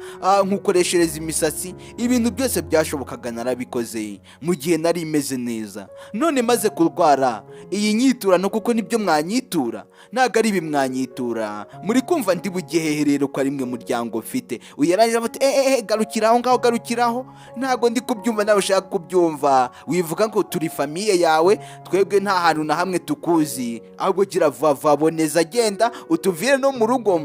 nkukoreshereza imisatsi, ibintu byose byashobokaga narabikoze mu gihe nari imeze neza. None maze kurwara iyi nyiturano, kuko nibyo mwanyitura, ntago ari bimwanyitura, muri kumva ndi bugehehe rero ko ari mwe muryango mfite. Uyarangije ati garukiraho ngaho, garukiraho, ntago ndi kubyumva nawe ushaka kubyumva. Wivuga ngo turi famiye yawe, twebwe nta hantu na hamwe tukuzi, ahubwo gira vuba vuba boneza agenda utuvire no mu rugo,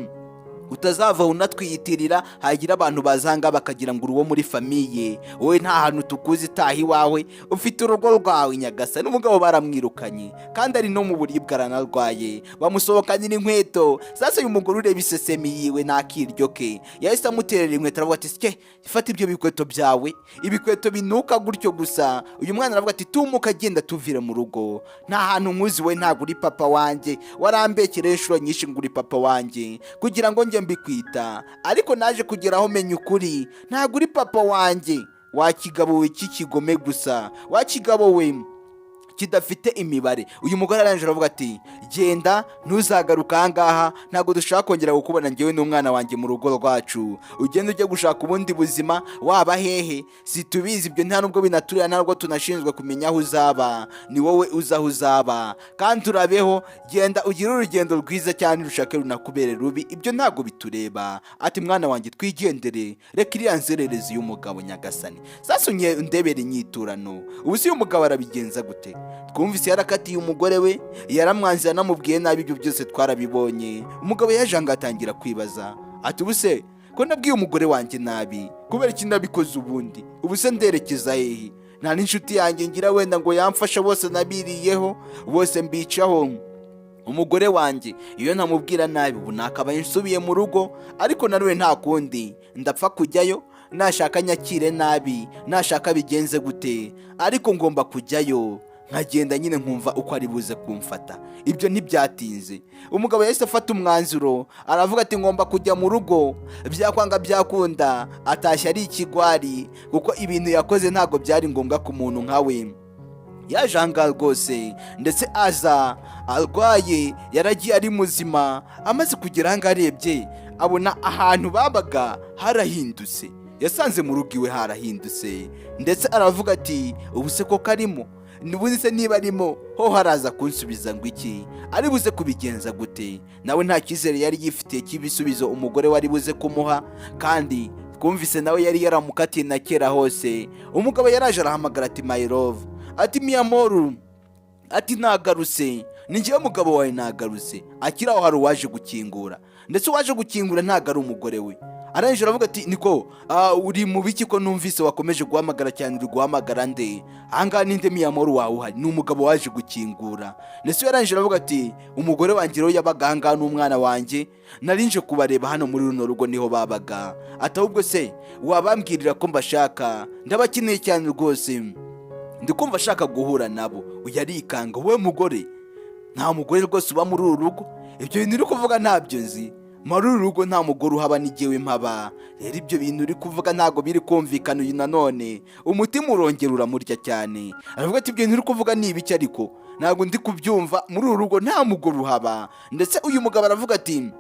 utazava unatwiyitirira hagira abantu bazanga bakagira ngo uruwo muri famiye, wowe nta hantu tukuzi, taha iwawe, ufite urugo rwawe nyagasa. N'umugabo baramwirukanye, kandi ari no mu buribwe aranarwaye, bamusohokanira inkweto. Sasa uyu mugore ureba isesemi yiwe nakiryo ke, yahise amuterera inkweto aravuga ati sike fata ibyo bikweto byawe, ibikweto binuka gutyo gusa. Uyu mwana aravuga ati tumuka genda tuvire mu rugo, nta hantu nkuzi, we ntabwo uri papa wanjye, warambekere inshuro nyinshi ngo uri papa wanjye kugira ngo mbikwita, ariko naje kugeraho menya ukuri, ntabwo uri papa wanjye. Wakigabo we kikigome gusa, wakigabo we kidafite imibare. Uyu mugore arangije aravuga ati genda ntuzagaruka ahangaha, ntabwo dushaka kongera kukubona njyewe n'umwana wanjye mu rugo rwacu, ugenda ujye gushaka ubundi buzima, waba hehe situbizi, ibyo nta nubwo binaturira, ntabwo tunashinzwe kumenya aho uzaba, ni wowe uza aho uzaba, kandi urabeho, genda ugire urugendo rwiza cyane, rushake runakubere rubi, ibyo ntabwo bitureba. Ati mwana wanjye twigendere, reka iriya nzererezi y'umugabo nyagasani. Sasa ndebere inyiturano, ubu si umugabo arabigenza gute? Twumvise yarakatiye umugore we, yaramwanze, yanamubwiye nabi, ibyo byose twarabibonye. Umugabo yaje atangira kwibaza ati ubuse ko nabwiye umugore wanjye nabi, kubera iki nabikoze ubundi? Ubuse nderekeza hehe? Nta n'inshuti yanjye ngira wenda ngo yamfasha, bose nabiriyeho, bose mbicaho. Umugore wanjye iyo ntamubwira nabi, ubu nakabaye nsubiye mu rugo, ariko nawe nta kundi, ndapfa kujyayo, nashaka nyakire nabi, nashaka bigenze gute, ariko ngomba kujyayo. nkagenda nyine nkumva uko ari buze kumfata. Ibyo ntibyatinze, umugabo yahise afata umwanzuro aravuga ati ngomba kujya mu rugo, byakwanga byakunda atashye ari ikigwari, kuko ibintu yakoze ntabwo byari ngombwa ku muntu nkawe. Yaje ahangaha rwose ndetse aza arwaye, yaragiye ari muzima. Amaze kugera ahangaha arebye abona ahantu babaga harahindutse, yasanze mu rugo iwe harahindutse, ndetse aravuga ati ubu se ko karimo, nubundi se niba arimo ho haraza kunsubiza ngo iki, ari buze kubigenza gute? Nawe nta cyizere yari yifitiye cy'ibisubizo umugore wari buze kumuha, kandi twumvise nawe yari yaramukatiye na kera hose. Umugabo yaraje arahamagara ati my love, ati mi amor, ati nagarutse, ni njyewe mugabo wawe nagarutse. Akiri aho hari uwaje gukingura, ndetse uwaje gukingura ntabwo ari umugore we. Arangije aravuga ati niko uri mu biki ko numvise wakomeje guhamagara cyane, uri guhamagara nde? Ahangaha ninde mi amor wawe uhari? Ni umugabo waje gukingura. Ndetse yarangije aravuga ati umugore wanjye rero yabaga ahangaha n'umwana wanjye, narinje kubareba hano muri runo rugo niho babaga. Ati ahubwo se wabambwirira ko mbashaka, ndabakeneye cyane rwose, ndikumva ashaka guhura nabo. Uyu arikanga, wowe mugore? Nta mugore rwose uba muri uru rugo? Ibyo bintu uri kuvuga ntabyo nzi, muri uru rugo nta mugore uhaba, n'igiwe mpaba. Rero ibyo bintu uri kuvuga ntabwo biri kumvikana. Uyu nanone umutima urongera uramurya cyane, aravuga ati ibyo bintu uri kuvuga ni ibiki? Ariko ntabwo ndi kubyumva, muri uru rugo nta mugore uhaba. Ndetse uyu mugabo aravuga ati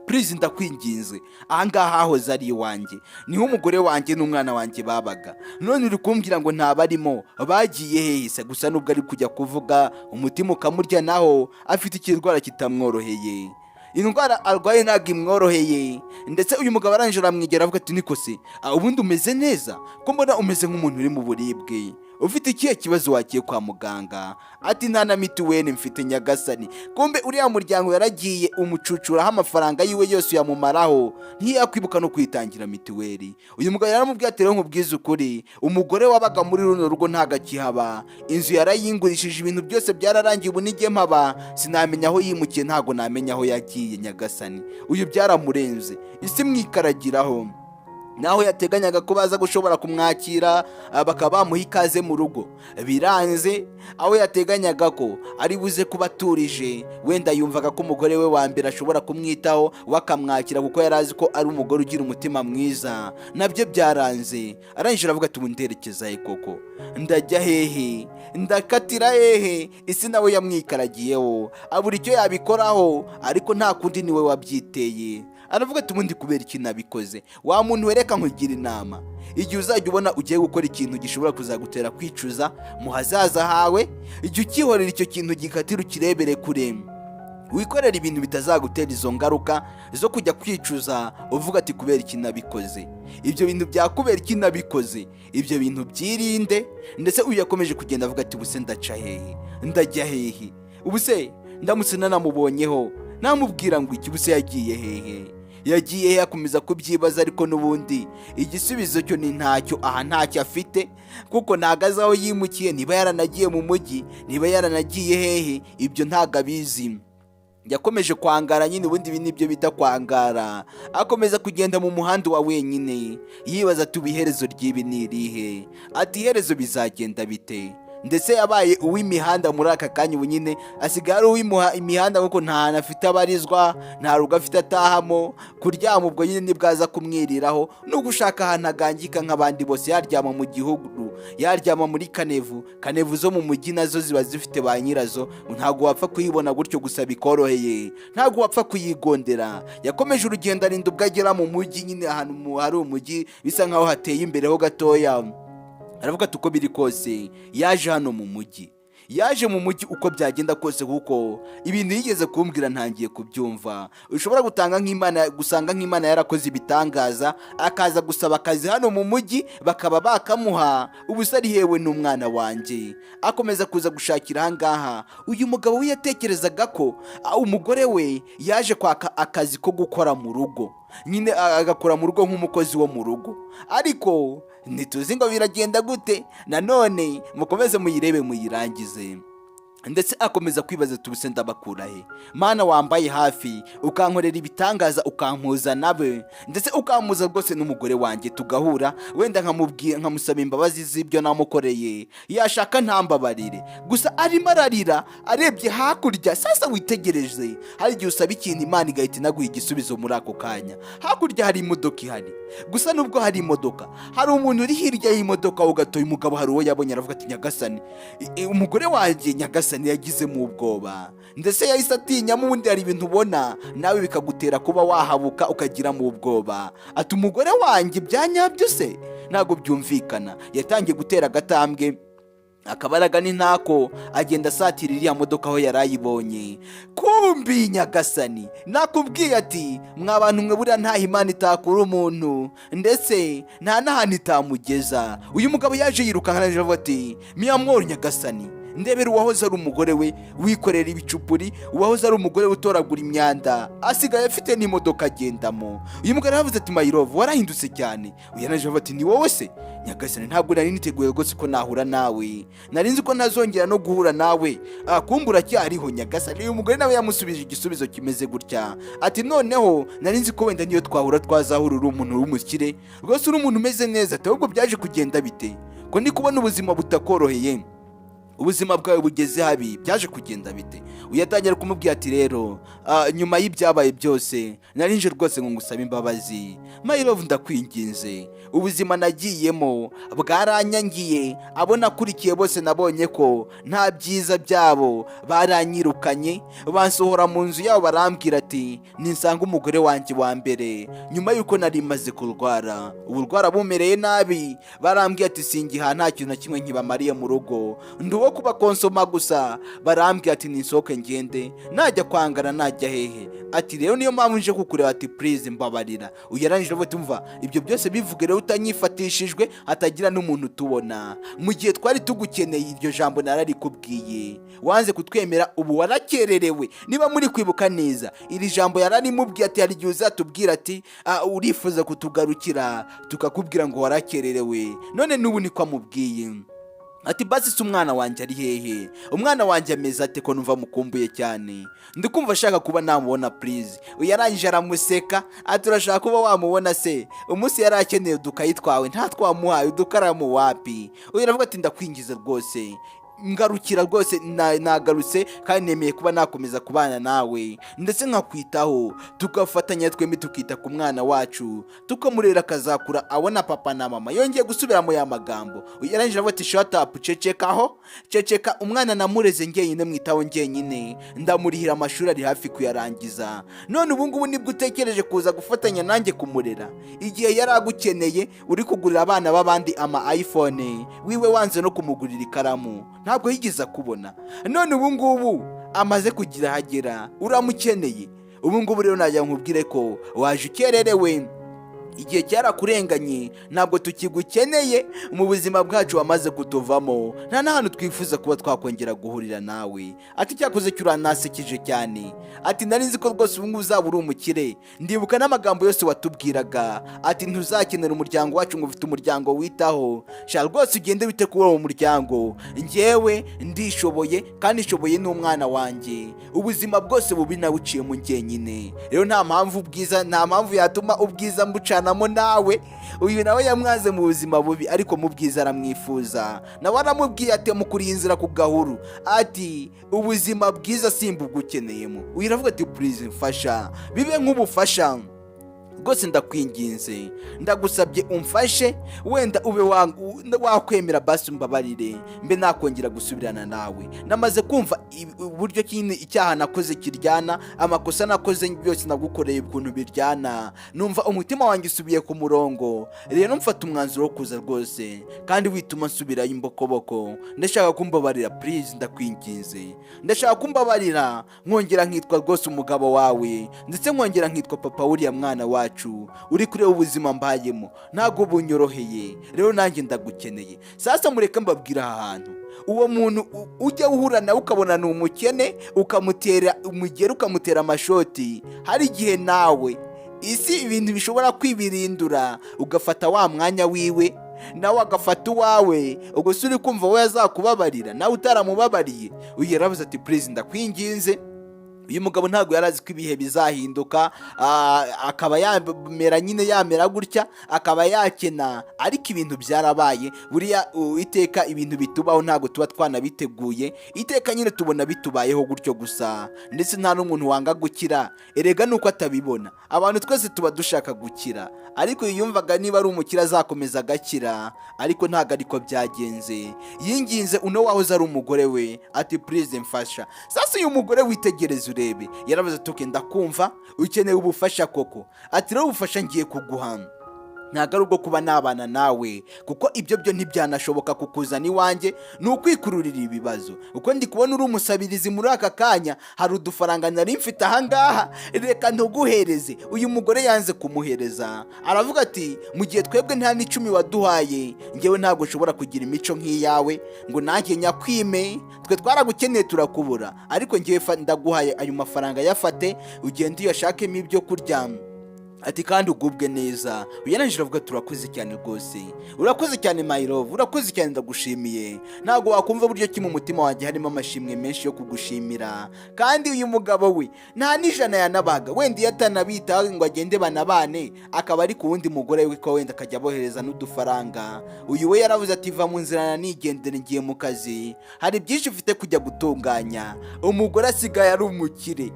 please ndakwinginze, ahangaha hahoze ari iwanjye, niho umugore wanjye n'umwana wanjye babaga, none uri kumbwira ngo ntabarimo, bagiye hehe se? Gusa nubwo ari kujya kuvuga umutima ukamurya, naho afite ikirwara kitamworoheye. Indwara arwaye ntabwo imworoheye. Ndetse uyu mugabo arangije aramwegera avuga ati niko se ubundi umeze neza, ko mbona umeze nk'umuntu uri mu buribwe, ufite ikihe kibazo wagiye kwa muganga? Ati nta na mituweli mfite nyagasani. Kumbe uriya muryango yaragiye umucucuraho amafaranga yiwe yose uyamumaraho, ntiyakwibuka no kwitangira mituweli. Uyu mugabo yaramubwiye ati rero nkubwize ukuri, umugore wabaga muri runo rugo ntago akihaba, inzu yarayingurishije, ibintu byose byararangiye, ubu nijye mpaba, sinamenya aho yimukiye, ntago namenya aho yagiye nyagasani. Uyu byaramurenze, isi mwikaragiraho. Naho yateganyaga ko baza gushobora kumwakira bakaba bamuha ikaze mu rugo, biranze. Aho yateganyaga ko ari buze kubaturije, wenda yumvaga ko umugore we wa mbere ashobora kumwitaho wakamwakira, kuko yari azi ko ari umugore ugira umutima mwiza, nabyo byaranze. Arangije aravuga ati ubu nderekeza he koko? Ndajya hehe? Ndakatira hehe? Isi nawe yamwikaragiyeho, abura icyo yabikoraho, ariko nta kundi niwe wabyiteye. Aravuga ati ubundi kubera iki nabikoze? Wa muntu wereka nkugira inama, igihe uzajya ubona ugiye gukora ikintu gishobora kuzagutera kwicuza mu hazaza hawe, igihe ukihorera icyo kintu gikatira ukirebere kure, wikorera ibintu bitazagutera izo ngaruka zo kujya kwicuza uvuga ati kubera iki nabikoze. Ibyo bintu byakubera iki nabikoze, ibyo bintu byirinde. Ndetse uyu yakomeje kugenda avuga ati ubuse ndaca hehe? Ndajya hehe? Ubuse ndamutse nanamubonyeho namubwira ngo iki? Ubuse yagiye hehe? Yagiye hehe? Akomeza kubyibaza, ariko n'ubundi igisubizo cyo ni ntacyo. Aha ntacyo afite, kuko ntago azi aho yimukiye, niba yaranagiye mu mujyi, niba yaranagiye hehe, ibyo ntago abizi. Yakomeje kwangara nyine, ubundi ibi nibyo bita kwangara. Akomeza kugenda mu muhanda wa wenyine, yibaza ati iherezo ry'ibi ni irihe? Ati iherezo bizagenda bite? Ndetse yabaye uw'imihanda muri aka kanya. Ubu nyine asigaye ari uw'imihanda, kuko nta hantu afite abarizwa, nta rugo afite atahamo. Kuryama ubwo nyine nibwaza kumwiriraho, no gushaka ahantu agangika nk'abandi bose, yaryama mu gihugu, yaryama muri kanevu zo mu mujyi, nazo ziba zifite ba nyirazo. Ntabwo wapfa kuyibona gutyo gusa bikoroheye, ntabwo wapfa kuyigondera. Yakomeje urugendo arinda ubwo agera mu mujyi, nyine ahantu hari umujyi bisa nkaho hateye imbere ho gatoya. Aravuga ati uko biri kose yaje hano mu mujyi, yaje mu mujyi uko byagenda kose, kuko ibintu yigeze kumbwira ntangiye kubyumva. Ushobora gusanga nk'Imana yarakoze ibitangaza, akaza gusaba akazi hano mu mujyi bakaba bakamuha. Ubusa ari hewe n'umwana wanjye. Akomeza kuza gushakira ahangaha. Uyu mugabo we yatekerezaga ko umugore we yaje kwaka akazi ko gukora mu rugo, nyine agakora mu rugo nk'umukozi wo mu rugo. Ariko ntituzi ngo biragenda gute. Nanone mukomeze muyirebe muyirangize. ndetse akomeza kwibaza ati ubuse ndabakura he? Mana wambaye hafi ukankorera ibitangaza ukampuza nawe, ndetse ukampuza rwose n'umugore wanjye tugahura, wenda nkamusaba imbabazi z'ibyo namukoreye, yashaka ntambabarire. Gusa arimo ararira arebye hakurya. Sasa witegereze, hari igihe usaba ikintu Imana igahita inaguha igisubizo muri ako kanya. Hakurya hari imodoka ihari, gusa nubwo hari imodoka, hari umuntu uri hirya y'imodoka ho gato. Uyu mugabo hari uwo yabonye aravuga ati nyagasani, umugore wanjye nyagasani yagize mu ubwoba, ndetse yahise atinyamo. Ubundi hari ibintu ubona nawe bikagutera kuba wahabuka ukagira mu ubwoba, ati umugore wanjye byanyabyo se? Ntabwo byumvikana. Yatangiye gutera agatambwe, akabaraga n'intako, agenda asatira iriya modoka aho yari ayibonye. Kumbi nyagasani nakubwiye ati mwa bantu mwe, buriya nta Imana itakura umuntu, ndetse nta n'ahantu itamugeza. Uyu mugabo yaje yirukanka avuga ati miyamworo nyagasani, ndebera uwahoze ari umugore we wikorera ibicupuri, uwahoze ari umugore we utoragura imyanda, asigaye afite n'imodoka agendamo. Uyu mugore yavuze ati my love, warahindutse cyane. Uyu yanaje avuga ati ni wowe se? Nyagasani ntabwo nari niteguye rwose ko nahura nawe, nari nzi ko ntazongera no guhura nawe, kumbura cyariho nyagasani. Uyu mugore nawe yamusubije igisubizo kimeze gutya, ati noneho nari nzi ko wenda niyo twahura twazahura uri umuntu w'umukire rwose, uri umuntu umeze neza. Ahubwo byaje kugenda bite ko ndi kubona ubuzima butakoroheye, ubuzima bwawe bugeze habi, byaje kugenda bite? Uyatangira kumubwira ati rero nyuma y'ibyabaye byose narinje rwose ngo ngusaba imbabazi my love, ndakwinginze. Ubuzima nagiyemo bwaranyangiye, abo nakurikiye bose nabonye ko nta byiza byabo, baranyirukanye bansohora mu nzu yabo, barambwira ati ninsanga umugore wanjye wa mbere nyuma y'uko nari maze kurwara. Uburwara bumereye nabi, barambwira ati singiha nta kintu na kimwe nkibamariye mu rugo, nduwo kuba konsoma gusa. Barambwira ati ninsohoke ngende, najya kwangana najya hehe? Ati rero niyo mpamvu nje kukureba, ati please mbabarira. Uyarangije avuga ati umva, ibyo byose bivuge rero utanyifatishijwe, hatagira n'umuntu tubona. Mu gihe twari tugukeneye iryo jambo nararikubwiye, wanze kutwemera, ubu warakererewe. Niba muri kwibuka neza, iri jambo yararimubwiye ati hari igihe uzatubwira ati urifuza kutugarukira, tukakubwira ngo warakererewe. None n'ubu niko amubwiye. Ati basi se umwana wanjye ari hehe? Umwana wanjye ameze ate ko numva mukumbuye cyane? Ndikumva ashaka kuba namubona please. Uyarangije aramuseka ati urashaka kuba wamubona se? Umunsi yari akeneye udukayi twawe nta twamuhaye, udukaramu wapi? Uyu aravuga ati ndakwingiza rwose, ngarukira rwose, nagarutse kandi nemeye kuba nakomeza kubana nawe, ndetse nkakwitaho, tugafatanya twembi tukita ku mwana wacu, tukamurera akazakura abona papa na mama. Yongeye gusubiramo ya magambo. Yarangije avuga ati shut up, cecekaho, ceceka. Umwana namureze njyenyine, mwitaho njyenyine, ndamurihira amashuri ari hafi kuyarangiza. None ubu ngubu nibwo utekereje kuza gufatanya nanjye kumurera? Igihe yari agukeneye uri kugurira abana b'abandi ama iPhone, wiwe wanze no kumugurira ikaramu, ntabwo yigeze kubona. None ubu ngubu amaze kugira hagera, uramukeneye. Ubu ngubu rero najya nkubwire ko waje ukererewe, igihe cyarakurenganye, ntabwo tukigukeneye mu buzima bwacu, wamaze kutuvamo, nta n'ahantu twifuza kuba twakongera guhurira nawe. Ati cyakoze cyuranasekeje cyane. Ati nari nzi ko rwose ubu ngubu uzaba uri umukire, ndibuka n'amagambo yose watubwiraga, ati ntuzakenera umuryango wacu ngo ufite umuryango witaho, sha rwose ugende wite kuri uwo muryango, njyewe ndishoboye kandi nshoboye n'umwana wanjye, ubuzima bwose bubi nawuciyemo njyenyine. Rero nta mpamvu yatuma ubwiza mbucanamo nawe. Uyu nawe yamwaze mu buzima bubi, ariko mu bwiza aramwifuza. Nawe aramubwiye ati mukuriye inzira ku gahuru, ati ubuzima bwiza simbugukeneyemo. Uyu aravuga ati please mfasha, bibe nk'ubufasha rwose, ndakwinginze, ndagusabye umfashe, wenda ube wakwemera basi umbabarire, mbe nakongera gusubirana nawe. Namaze kumva uburyo kinini icyaha nakoze kiryana, amakosa nakoze byose nagukoreye ukuntu biryana, numva umutima wanjye usubiye ku murongo. Rero mfata umwanzuro wo kuza rwose, kandi wituma nsubirayo imbokoboko. Ndashaka kumbabarira please, ndakwinginze, ndashaka kumbabarira, nkongera nkitwa rwose umugabo wawe, ndetse nkongera nkitwa papa wuriya mwana wacu uri kureba ubuzima mbayemo, ntabwo bunyoroheye. Rero nanjye ndagukeneye. Sasa mureke mbabwira aha hantu, uwo muntu ujya uhura nawe ukabona ni umukene, ukamutera umugeri, ukamutera amashoti, hari igihe nawe isi ibintu bishobora kwibirindura, ugafata wa mwanya wiwe nawe agafata uwawe, ubwo se uri kumva we yazakubabarira nawe utaramubabariye? Uyu yaravuze ati please ndakwinginze. Uyu mugabo ntabwo yari azi ko ibihe bizahinduka, akaba yamera gutya, akaba yakena, ariko ibintu byarabaye. Buriya iteka ibintu bitubaho ntabwo tuba twanabiteguye, iteka nyine tubona bitubayeho gutyo gusa, ndetse nta n'umuntu wanga gukira, erega nuko atabibona. Abantu twese tuba dushaka gukira, ariko yiyumvaga niba ari umukira azakomeza agakira, ariko ntabwo ariko byagenze. Yinginze uno wahoze ari umugore we ati please mfasha. Sasa uyu mugore witegereza urebe, yaravuze ati okay ndakumva, ukeneye ubufasha koko. Ati rero ubufasha ngiye kuguha ntabwo ari ubwo kuba nabana nawe, kuko ibyo byo ntibyanashoboka kukuzana iwanjye, ni ukwikururira ibibazo. Uko ndi kubona uri umusabirizi muri aka kanya, hari udufaranga nari mfite ahangaha, reka ntuguhereze. Uyu mugore yanze kumuhereza, aravuga ati mu gihe twebwe nta n'icumi waduhaye, ngewe ntabwo nshobora kugira imico nk'iyawe ngo nanjye nyakwime, twe twaragukeneye turakubura, ariko ngewe ndaguhaye ayo mafaranga, yafate ugende uyashakemo ibyo kurya, ati kandi ugubwe neza. Uyananjira avuga turakoze cyane rwose, urakoze cyane my love, urakoze cyane ndagushimiye. Ntabwo wakumva buryo ki mu mutima wanjye harimo amashimwe menshi yo kugushimira. Kandi uyu mugabo we nta n'ijana yanabaga, wenda iyo atanabitaho ngo agende banabane, akaba ari ku wundi mugore we ko wenda akajya abohereza n'udufaranga. Uyu we yaravuze ati va mu nzira nigendere ngiye mu kazi, hari byinshi ufite kujya gutunganya. Umugore asigaye ari umukire,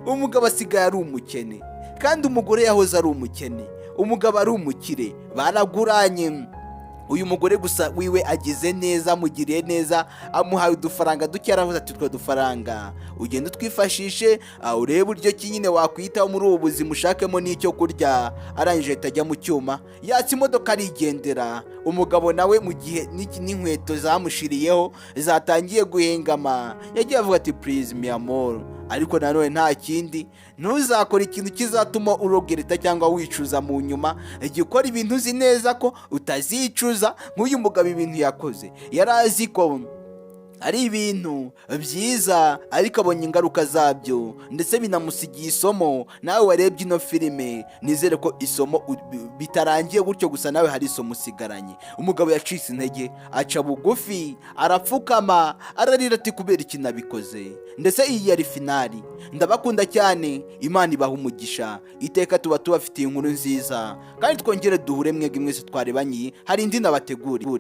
umugabo asigaye ari umukene, kandi umugore yahoze ari umukene, umugabo ari umukire, baraguranye. Uyu mugore gusa wiwe agize neza, amugiriye neza, amuhaye udufaranga duke, aravuze ati utwo dufaranga ugenda utwifashishe, urebe uburyo ki nyine wakwitaho muri ubu buzima, ushakemo n'icyo kurya. Arangije ahita ajya mu cyuma, yatsa imodoka arigendera. Umugabo nawe mu gihe n'inkweto zamushiriyeho zatangiye guhengama, yagiye avuga ati please mi amor, ariko nanone nta kindi, ntuzakora ikintu kizatuma urogereta cyangwa wicuza mu nyuma. Igihe ukora ibintu uzi neza ko utazicuza, nk'uyu mugabo ibintu yakoze yari azi ko ari ibintu byiza, ariko abonye ingaruka zabyo, ndetse binamusigiye isomo. Nawe warebye ino filime, nizere ko isomo bitarangiye gutyo gusa, nawe hari isomo usigaranye. Umugabo yacitse intege, aca bugufi, arapfukama, ararira ati kubera iki nabikoze. Ndetse iyi yari finali. Ndabakunda cyane, Imana ibaha umugisha, iteka tuba tubafitiye inkuru nziza, kandi twongere duhure mwebwe mwese twarebanye, hari indi nabateguriye.